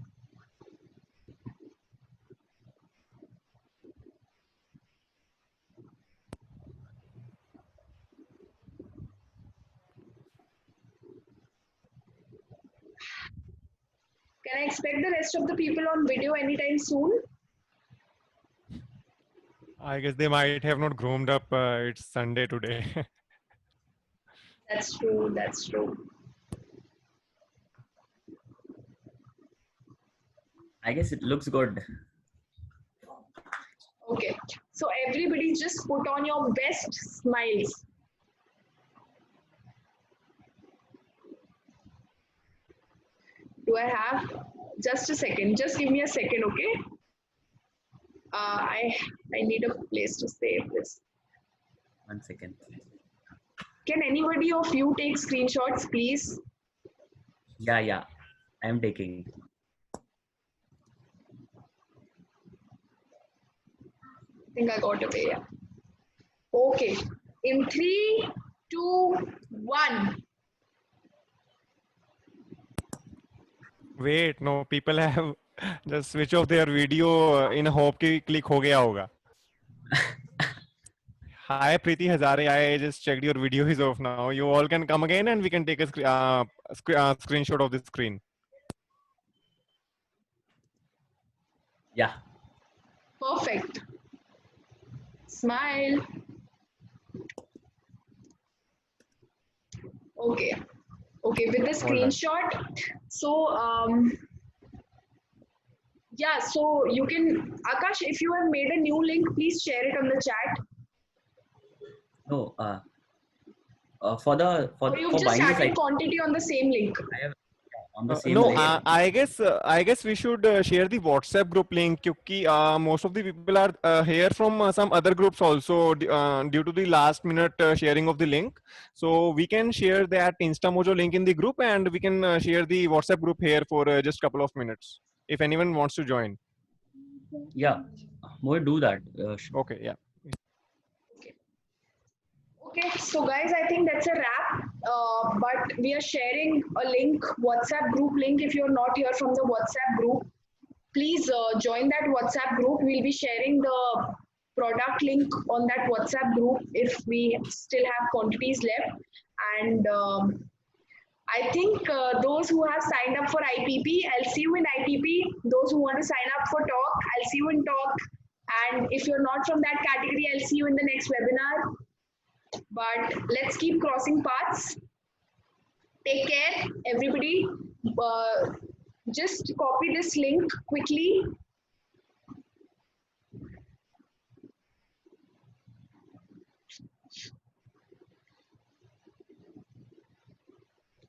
Can I expect the rest of the people on video anytime soon?
I guess they might have not groomed up. It's Sunday today.
That's true, that's true.
I guess it looks good.
Okay, so everybody just put on your best smiles. Do I have? Just a second, just give me a second, okay? I need a place to save this.
1 second.
Can anybody of you take screenshots, please?
Yeah, I am taking.
I think I got away, yeah. Okay, in 3, 2, 1.
Wait, no, people have just switch off their video in a hope कि click हो गया होगा. Hi Preeti Hazare, I just checked your video is off now. You all can come again and we can take a screenshot of the screen.
Yeah.
Perfect. Smile. Okay. Okay, with the screenshot. So, yeah, so you can, Akash, if you have made a new link, please share it on the chat.
No,
Or
for
you've just
buying this
added quantity on the same link.
I have on the same
No,
link.
I guess we should share the WhatsApp group link क्योंकि most of the people are here from some other groups also due to the last minute sharing of the link. So we can share that InstaMojo link in the group and we can share the WhatsApp group here for just couple of minutes if anyone wants to join.
Yeah, more do that.
Okay, yeah.
Okay, so guys, I think that's a wrap. But we are sharing a link, WhatsApp group link. If you're not here from the WhatsApp group, please join that WhatsApp group. We'll be sharing the product link on that WhatsApp group if we still have quantities left. And I think those who have signed up for IPP, I'll see you in IPP. Those who want to sign up for talk, I'll see you in talk. And if you're not from that category, I'll see you in the next webinar. But let's keep crossing paths. Take care, everybody. Just copy this link quickly.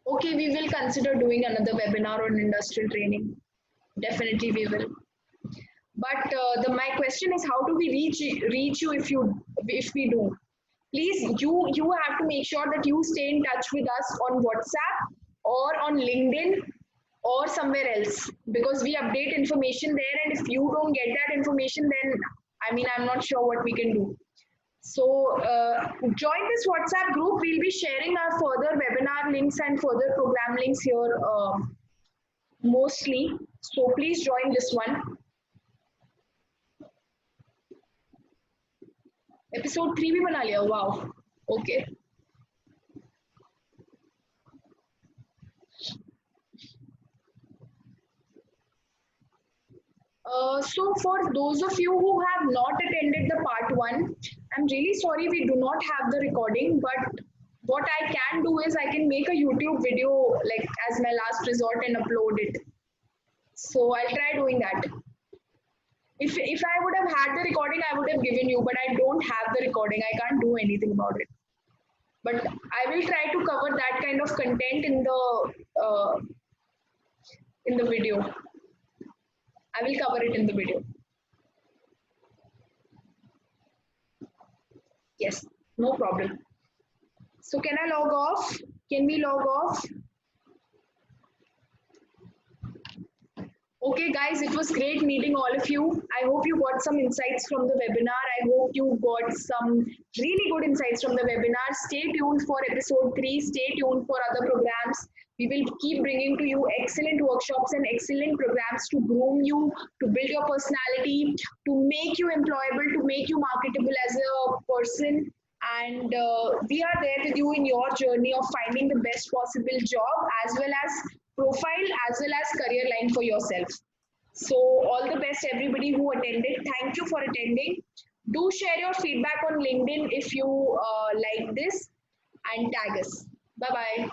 Okay, we will consider doing another webinar on industrial training. Definitely we will. But my question is, how do we reach you if we do? Please, you have to make sure that you stay in touch with us on WhatsApp or on LinkedIn or somewhere else, because we update information there, and if you don't get that information, then I'm not sure what we can do. So join this WhatsApp group. We'll be sharing our further webinar links and further program links here mostly. So please join this one. Episode 3 भी बना लिया. Wow. Okay. So for those of you who have not attended the part 1, I'm really sorry we do not have the recording, but what I can do is I can make a YouTube video like as my last resort and upload it. So I'll try doing that. If I would have had the recording, I would have given you, but I don't have the recording. I can't do anything about it. But I will try to cover that kind of content in the video. I will cover it in the video. Yes, no problem. So can I log off? Can we log off? Okay, guys, it was great meeting all of you. I hope you got some insights from the webinar. I hope you got some really good insights from the webinar. Stay tuned for episode 3. Stay tuned for other programs. We will keep bringing to you excellent workshops and excellent programs to groom you, to build your personality, to make you employable, to make you marketable as a person. And we are there with you in your journey of finding the best possible job as well as profile as well as career line for yourself. So all the best everybody who attended. Thank you for attending. Do share your feedback on LinkedIn if you like this and tag us. Bye-bye.